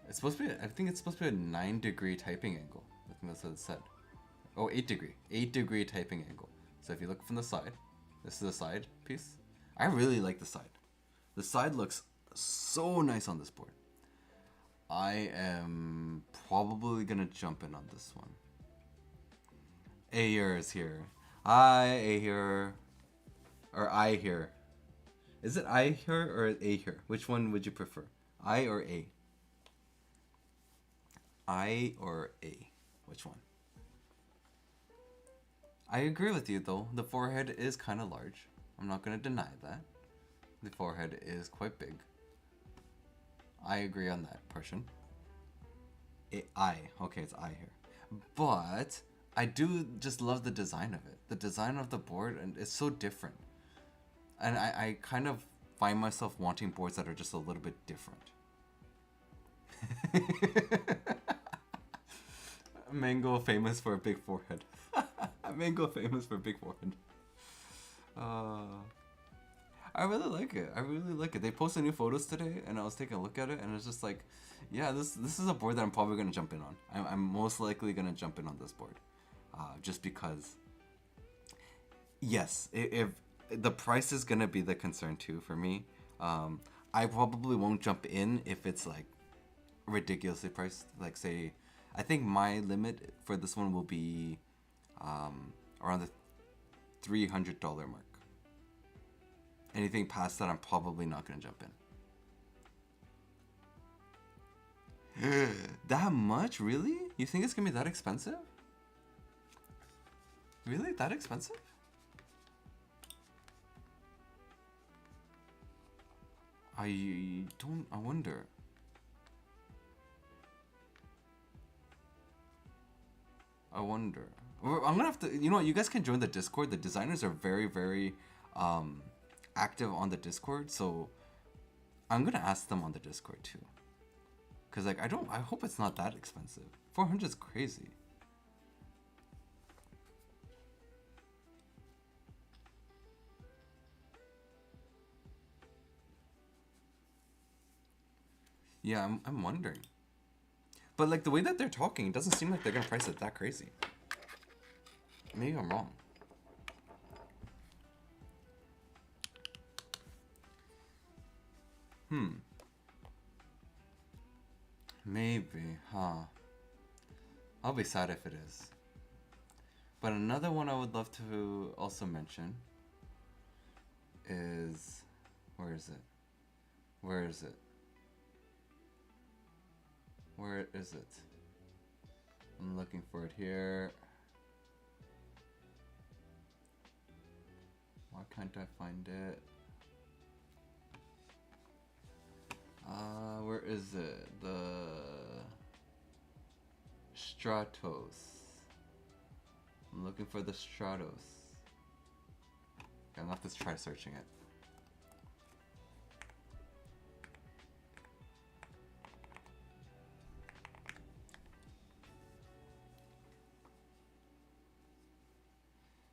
It's supposed to be, I think it's supposed to be a 9-degree typing angle. I think that's what it said. Oh, 8-degree. 8-degree typing angle. So if you look from the side, this is the side piece. I really like the side. The side looks so nice on this board. I am probably gonna jump in on this one. Ayer is here. Hi, Ayer. Or I here. Is it I here or A here? Which one would you prefer? I or A? I or A? Which one? I agree with you though. The forehead is kind of large. I'm not going to deny that. The forehead is quite big. I agree on that portion. I. Okay, it's I here. But I do just love the design of it. The design of the board, and it's so different. And I kind of find myself wanting boards that are just a little bit different. Mango famous for a big forehead. Mango famous for a big forehead. I really like it. I really like it. They posted new photos today, and I was taking a look at it, and it's just like, yeah, this is a board that I'm probably gonna jump in on. I'm most likely gonna jump in on this board, just because. Yes, if the price is gonna be the concern too for me. I probably won't jump in if it's like ridiculously priced. Like say, I think my limit for this one will be around the $300 mark. Anything past that, I'm probably not gonna jump in. That much, really? You think it's gonna be that expensive? Really, that expensive? I don't. I wonder. I wonder. I'm gonna have to. You know what? You guys can join the Discord. The designers are very, very active on the Discord, so I'm gonna ask them on the Discord too. Cause like I don't. I hope it's not that expensive. 400 is crazy. Yeah, I'm wondering. But like the way that they're talking, it doesn't seem like they're gonna price it that crazy. Maybe I'm wrong. Maybe, huh? I'll be sad if it is. But another one I would love to also mention is, where is it? Where is it? Where is it? I'm looking for it here. Why can't I find it? Where is it? The Stratos. I'm looking for the Stratos. Okay, I'm gonna have to try searching it.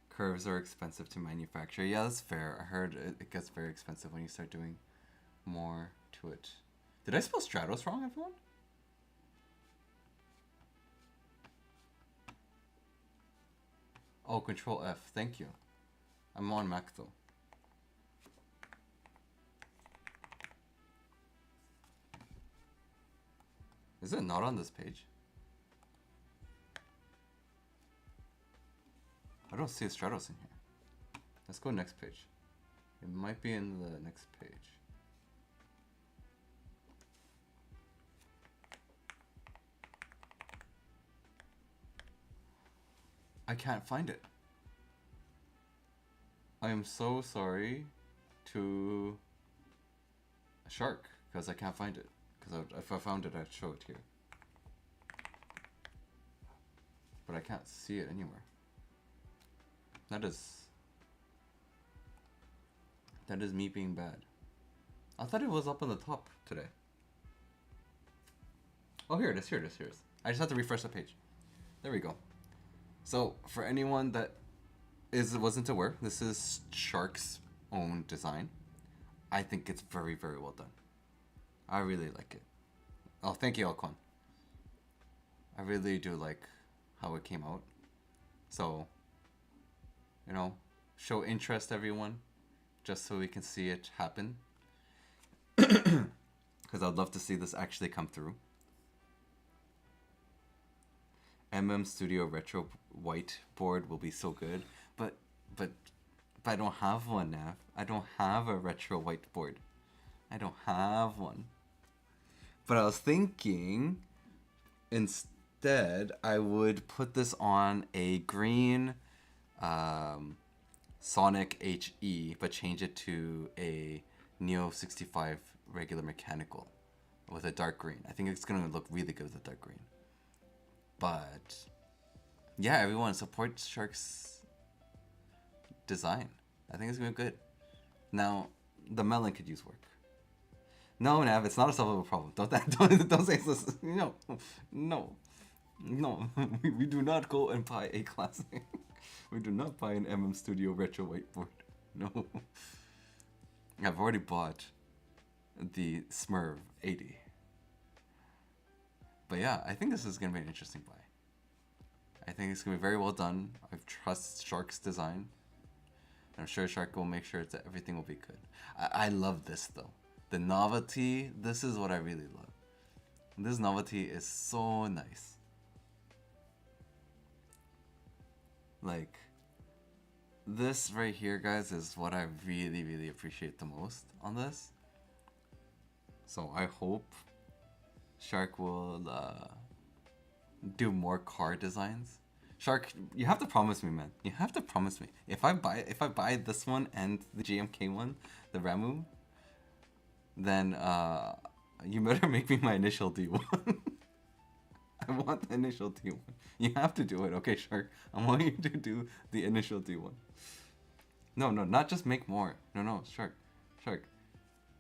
Curves are expensive to manufacture. Yeah, that's fair. I heard it gets very expensive when you start doing more to it. Did I spell Stratos wrong, everyone? Oh, Control F. Thank you. I'm on Mac though. Is it not on this page? I don't see a Stratos in here. Let's go next page. It might be in the next page. I can't find it. I am so sorry to Shark because I can't find it. Because if I found it, I'd show it here. But I can't see it anywhere. That is me being bad. I thought it was up on the top today. Oh, here it is. Here it is. Here it is. I just have to refresh the page. There we go. So for anyone that wasn't aware, this is Shark's own design. I think it's very, very well done. I really like it. Oh, thank you, Alcon. I really do like how it came out. So, you know, show interest, everyone, just so we can see it happen. Because I'd love to see this actually come through. Studio Retro whiteboard will be so good, but I don't have one, Nav. I don't have a retro whiteboard. I don't have one. But I was thinking instead I would put this on a green Sonic HE, but change it to a Neo 65 regular mechanical with a dark green. I think it's gonna look really good with a dark green. But yeah, everyone support Shark's design. I think it's gonna be good. Now, the melon could use work. No, Nav, it's not a solvable problem. Don't say this. No. We do not go and buy a classic. We do not buy an Studio Retro whiteboard. No. I've already bought the Smurf 80. But yeah, I think this is gonna be an interesting buy. I think it's gonna be very well done. I trust Shark's design. And I'm sure Shark will make sure that everything will be good. I love this though. The novelty, this is what I really love. This novelty is so nice. Like, this right here, guys, is what I really, really appreciate the most on this. So I hope Shark will do more car designs. Shark, you have to promise me, man. You have to promise me. If I buy this one and the GMK one, the Ramu, then you better make me my initial D1. I want the initial D1. You have to do it, okay, Shark? I want you to do the initial D1. No, not just make more. No, Shark.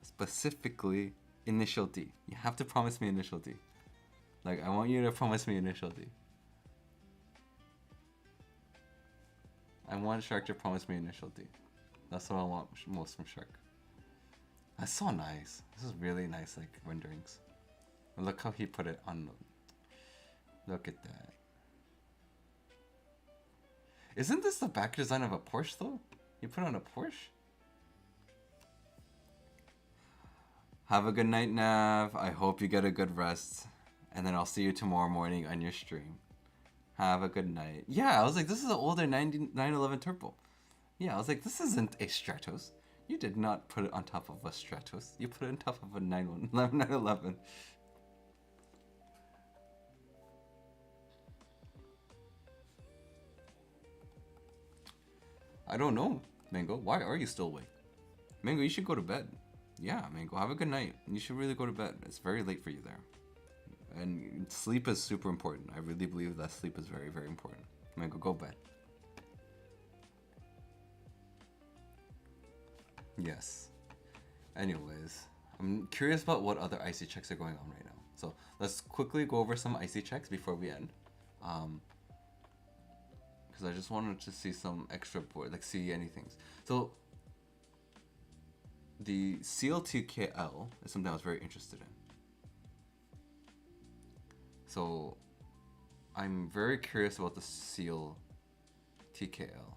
Specifically, initial D. You have to promise me initial D. Like, I want you to promise me initial D. I want Shark to promise me initial D. That's what I want most from Shark. That's so nice. This is really nice, like, renderings. Look how he put it on. Look at that. Isn't this the back design of a Porsche, though? You put on a Porsche? Have a good night, Nav. I hope you get a good rest. And then I'll see you tomorrow morning on your stream. Have a good night. Yeah, I was like, this is an older 911 Turbo. Yeah, I was like, this isn't a Stratos. You did not put it on top of a Stratos. You put it on top of a 911. I don't know, Mango. Why are you still awake? Mango, you should go to bed. Yeah, Mango, have a good night. You should really go to bed. It's very late for you there. And sleep is super important. I really believe that sleep is very, very important. Mango, go bed. Yes. Anyways, I'm curious about what other icy checks are going on right now. So let's quickly go over some icy checks before we end. Because I just wanted to see some extra board, like see anything. So the CL2KL is something I was very interested in. So I'm very curious about the Seal TKL.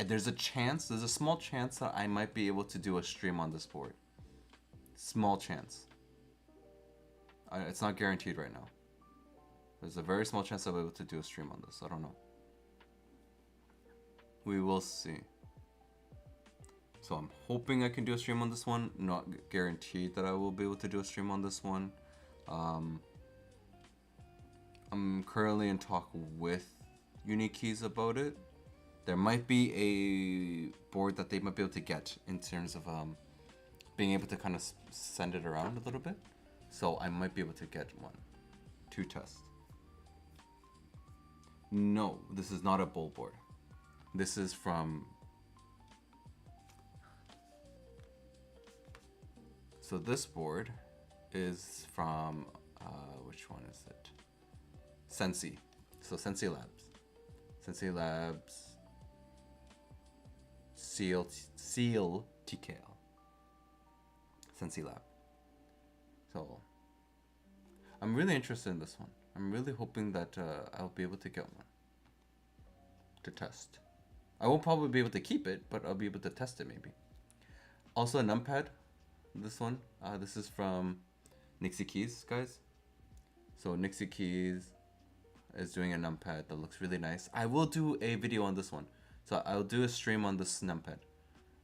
There's a small chance that I might be able to do a stream on this board. Small chance. It's not guaranteed right now. There's a very small chance I'll be able to do a stream on this. I don't know. We will see. So I'm hoping I can do a stream on this one. Not guaranteed that I will be able to do a stream on this one. I'm currently in talk with Unikeys about it. There might be a board that they might be able to get in terms of being able to kind of send it around a little bit. So I might be able to get one to test. No, this is not a bowl board. This is from... So this board is from... which one is it? Sensi. So Sensi Labs. Sensi Labs... Seal TKL. Sensi Lab. So I'm really interested in this one. I'm really hoping that I'll be able to get one to test. I won't probably be able to keep it, but I'll be able to test it maybe. Also a numpad. This one. This is from Nixie Keys, guys. So Nixie Keys is doing a numpad that looks really nice. I will do a video on this one. So I'll do a stream on this numpad.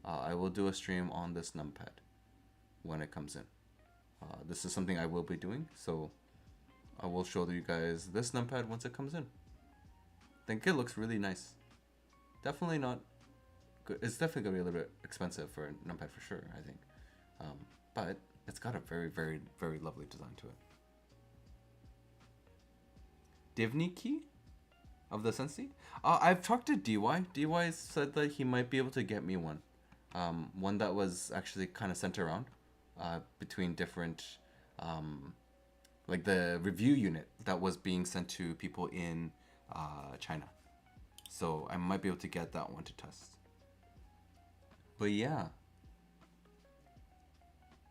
I will do a stream on this numpad when it comes in. This is something I will be doing, so I will show you guys this numpad once it comes in. I think it looks really nice. Definitely not good. It's definitely gonna be a little bit expensive for a numpad for sure, I think. But it's got a very, very, very lovely design to it. Divni key of the Sensi? I've talked to DY. DY said that he might be able to get me one. One that was actually kind of sent around between different, like the review unit that was being sent to people in China. So I might be able to get that one to test. But yeah,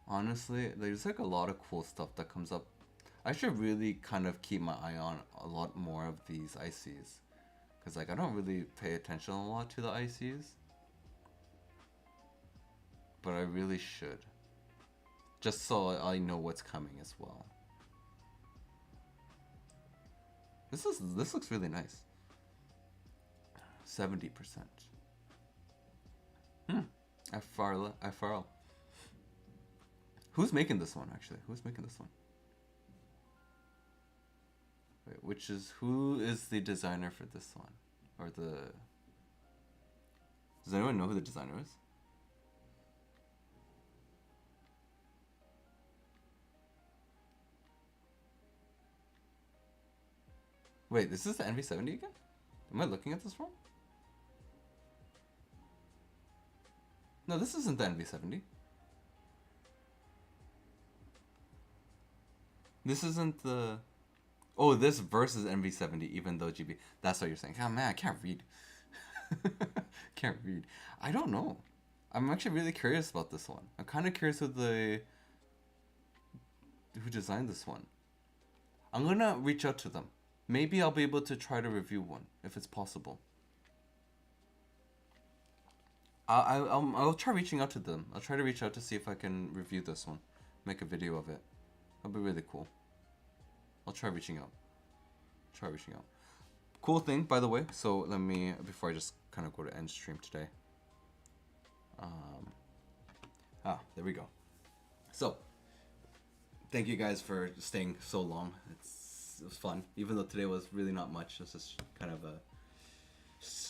Honestly, there's like a lot of cool stuff that comes up. I should really kind of keep my eye on a lot more of these ICs. Because like I don't really pay attention a lot to the ICs. But I really should. Just so I know what's coming as well. This looks really nice. 70%. FRL. Who's making this one actually? Who's making this one? Wait, who is the designer for this one? Or the Does anyone know who the designer is? Wait, this is the NV70 again? Am I looking at this wrong? No, this isn't the NV70. This isn't the... Oh, this versus NV70, even though GB... That's what you're saying. Oh, man, I can't read. Can't read. I don't know. I'm actually really curious about this one. I'm kind of curious who designed this one. I'm gonna reach out to them. Maybe I'll be able to try to review one, if it's possible. I'll try reaching out to them. I'll try to reach out to see if I can review this one. Make a video of it. That'll be really cool. I'll try reaching out. Cool thing, by the way. So let me, before I just kind of go to end stream today. There we go. So, thank you guys for staying so long. It was fun, even though today was really not much. It was just kind of a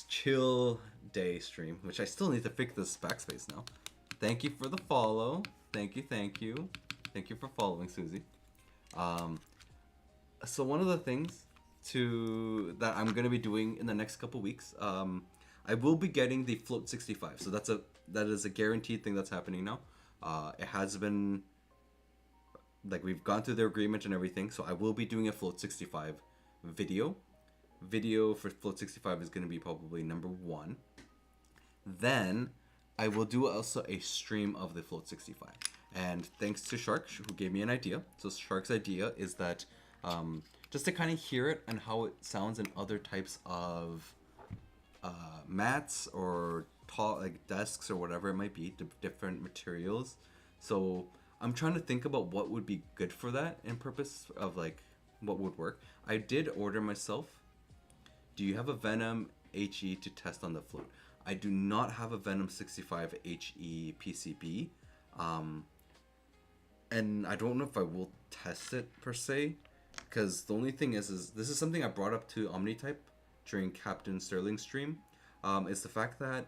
chill day stream, which I still need to fix this backspace now. Thank you for the follow. Thank you. Thank you for following, Susie. So one of the things that I'm gonna be doing in the next couple weeks, I will be getting the Float 65. So that is a guaranteed thing that's happening now. It has been, like, we've gone through their agreement and everything, so I will be doing a Float 65 video. Video for Float 65 is going to be probably number 1. Then I will do also a stream of the Float 65. And thanks to Shark, who gave me an idea. So Shark's idea is that just to kind of hear it and how it sounds in other types of mats or tall, like desks or whatever it might be, different materials. So I'm trying to think about what would be good for that in purpose of like what would work. I did order myself. Do you have a Venom HE to test on the float? I do not have a Venom 65 HE PCB. And I don't know if I will test it per se, because the only thing is this is something I brought up to Omnitype during Captain Sterling's stream. Is the fact that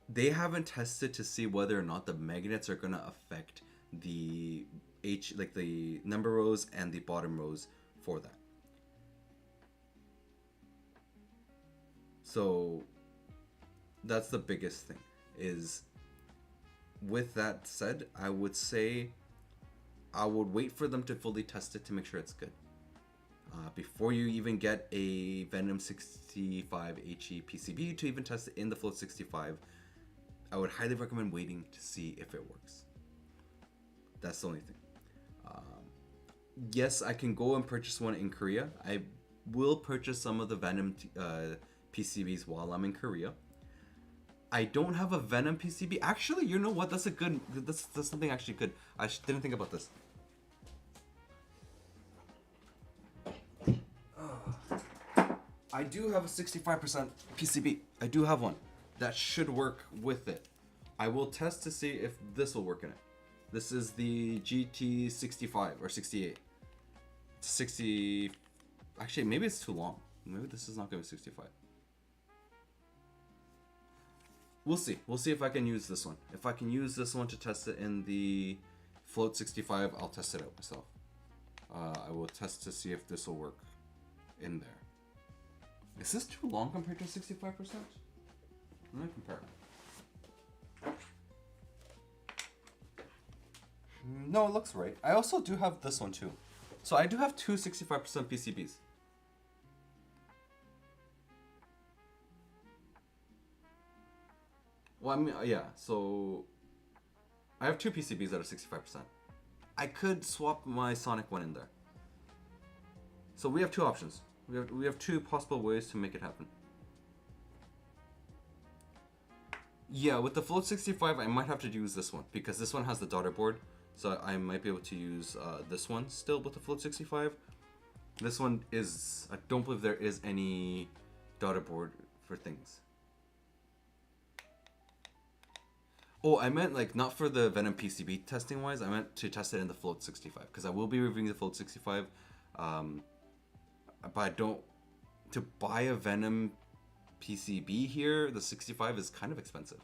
they haven't tested to see whether or not the magnets are gonna affect the the number rows and the bottom rows for that. So that's the biggest thing. Is with that said, I would say I would wait for them to fully test it to make sure it's good. Before you even get a Venom 65 HE PCB to even test it in the Float 65, I would highly recommend waiting to see if it works. That's the only thing. Yes, I can go and purchase one in Korea. I will purchase some of the Venom PCBs while I'm in Korea. I don't have a Venom PCB. Actually, you know what? That's something actually good. I didn't think about this. I do have a 65% PCB. I do have one. That should work with it. I will test to see if this will work in it. This is the GT65 or 68. 60. Actually, maybe it's too long. Maybe this is not going to be 65. We'll see. We'll see if I can use this one. If I can use this one to test it in the Float 65, I'll test it out myself. I will test to see if this will work in there. Is this too long compared to 65%? Let me compare. No, it looks right. I also do have this one too. So I do have two 65% PCBs. Well, I mean, yeah, so I have two PCBs that are 65%. I could swap my Sonic one in there. So we have two options. We have two possible ways to make it happen. Yeah, with the Float 65, I might have to use this one because this one has the daughter board. So I might be able to use this one still with the Float 65. This one is... I don't believe there is any daughter board for things. Oh, I meant like not for the Venom PCB testing wise. I meant to test it in the Float 65 because I will be reviewing the Float 65. But I don't... To buy a Venom PCB here, the 65 is kind of expensive.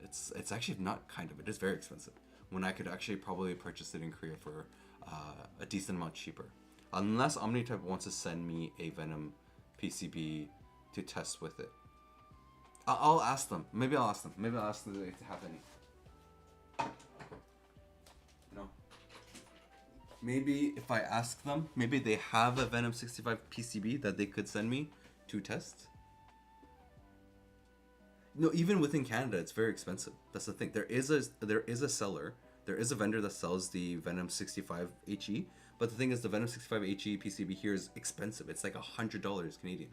It's actually not kind of, it is very expensive. When I could actually probably purchase it in Korea for a decent amount cheaper. Unless Omnitype wants to send me a Venom PCB to test with it. I'll ask them. Maybe I'll ask them. Maybe I'll ask them if they have any. No. Maybe if I ask them, maybe they have a Venom 65 PCB that they could send me to test. No, even within Canada, it's very expensive. That's the thing. There is a seller. There is a vendor that sells the Venom 65 HE. But the thing is, the Venom 65 HE PCB here is expensive. It's like $100 Canadian.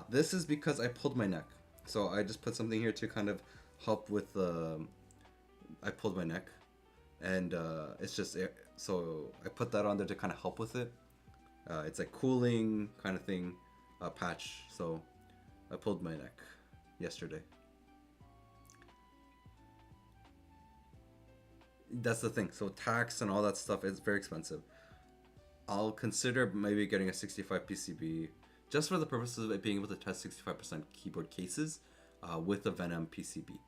This is because I pulled my neck. So I just put something here to kind of help with I pulled my neck. And it's just... So I put that on there to kind of help with it. It's a cooling kind of thing, patch. So I pulled my neck yesterday. That's the thing. So tax and all that stuff is very expensive. I'll consider maybe getting a 65 PCB just for the purposes of it being able to test 65% keyboard cases with a Venom PCB.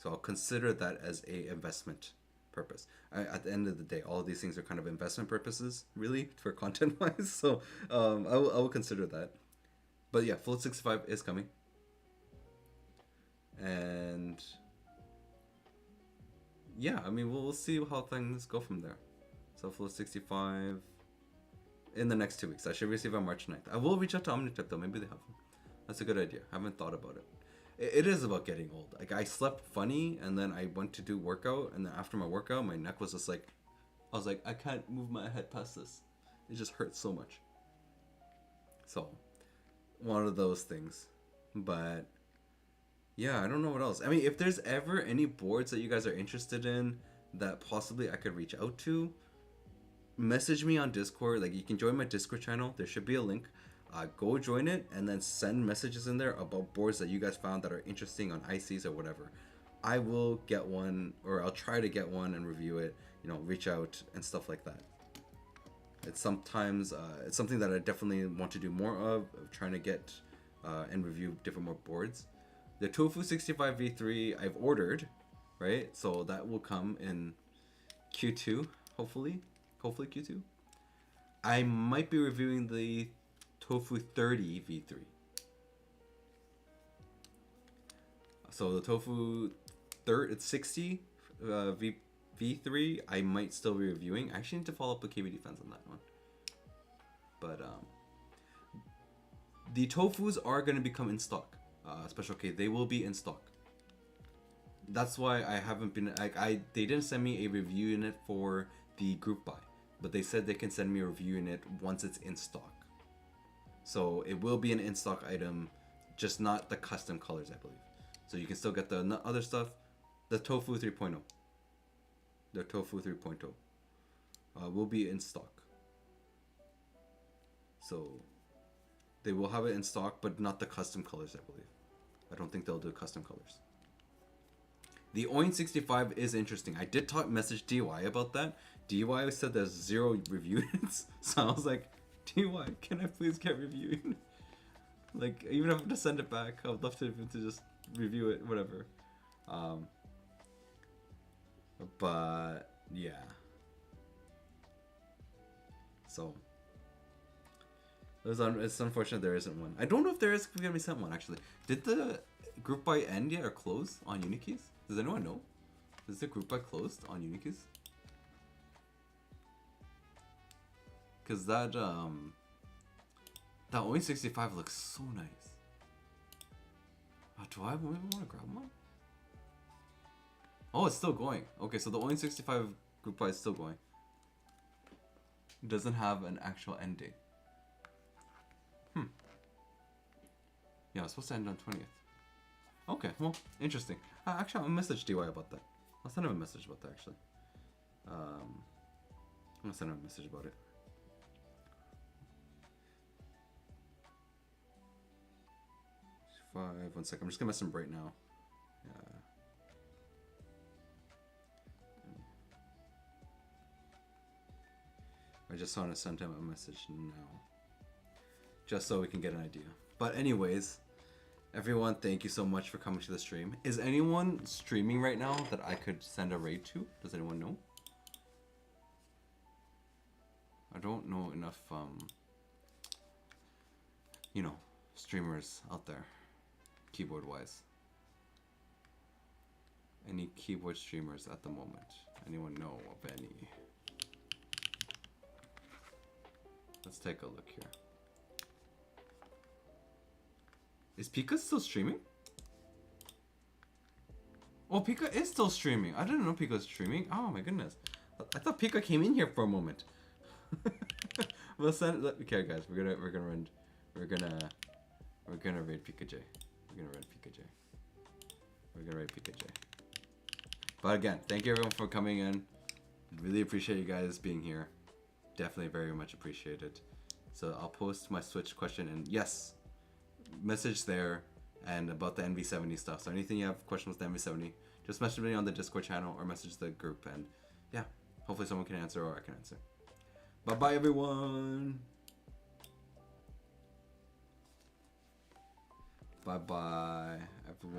So I'll consider that as a investment purpose. At the end of the day, all of these things are kind of investment purposes, really, for content wise. So I will consider that. But yeah, Float 65 is coming. And yeah, I mean, we'll see how things go from there. So Float 65 in the next 2 weeks. I should receive on March 9th. I will reach out to Omnitype though. Maybe they have them. That's a good idea. I haven't thought about it. It is about getting old. Like, I slept funny, and then I went to do workout, and then after my workout, my neck was just like, I was like, I can't move my head past this. It just hurts so much. So, one of those things. But yeah, I don't know what else. I mean, if there's ever any boards that you guys are interested in that possibly I could reach out to, message me on Discord. Like, you can join my Discord channel. There should be a link. Go join it and then send messages in there about boards that you guys found that are interesting on ICs or whatever. I will get one, or I'll try to get one and review it, you know, reach out and stuff like that. It's sometimes, it's something that I definitely want to do more of trying to get and review different more boards. The Tofu 65 V3 I've ordered, right? So that will come in Q2, hopefully Q2. I might be reviewing the Tofu 30 V3. So the Tofu it's 60 V3 I might still be reviewing. I actually need to follow up with KVD fans on that one. But the Tofus are going to become in stock. Special K, they will be in stock. That's why I haven't been they didn't send me a review in it for the group buy, but they said they can send me a review in it once it's in stock. So it will be an in-stock item, just not the custom colors, I believe. So you can still get the other stuff. The Tofu 3.0. The Tofu 3.0 will be in stock. So they will have it in stock, but not the custom colors, I believe. I don't think they'll do custom colors. The Oin 65 is interesting. I did message DY about that. DY said there's 0 reviews. So I was like, DY, can I please get reviewed? Like, even if I have to send it back, I would love to just review it, whatever. But yeah. So it's unfortunate there isn't one. I don't know if there is gonna be sent one actually. Did the group buy end yet or close on Unikeys? Does anyone know? Is the group buy closed on Unikeys? Cause that Oin 65 looks so nice. Do I even want to grab one? Oh, it's still going. Okay, so the only 65 group buy is still going. It doesn't have an actual end date. Yeah, it's supposed to end on 20th. Okay, well, interesting. Actually, I'll message DY about that. I'll send him a message about that, actually. I'm gonna send him a message about it. One second. I'm just gonna message him right now. I just want to send him a message now, just so we can get an idea. But anyways, everyone, thank you so much for coming to the stream. Is anyone streaming right now that I could send a raid to? Does anyone know? I don't know enough, you know, streamers out there, keyboard-wise. Any keyboard streamers at the moment? Anyone know of any? Let's take a look here. Is Pika still streaming? Oh, Pika is still streaming. I didn't know Pika was streaming. Oh my goodness. I thought Pika came in here for a moment. We'll send. Okay, guys, we're gonna raid Pika J. We're gonna raid Pika J. But again, thank you everyone for coming in. Really appreciate you guys being here. Definitely very much appreciated. So I'll post my Switch question, and yes, message there and about the NV70 stuff. So anything you have questions with the NV70, just message me on the Discord channel or message the group, and yeah, hopefully someone can answer or I can answer. Bye bye everyone. Bye bye everyone.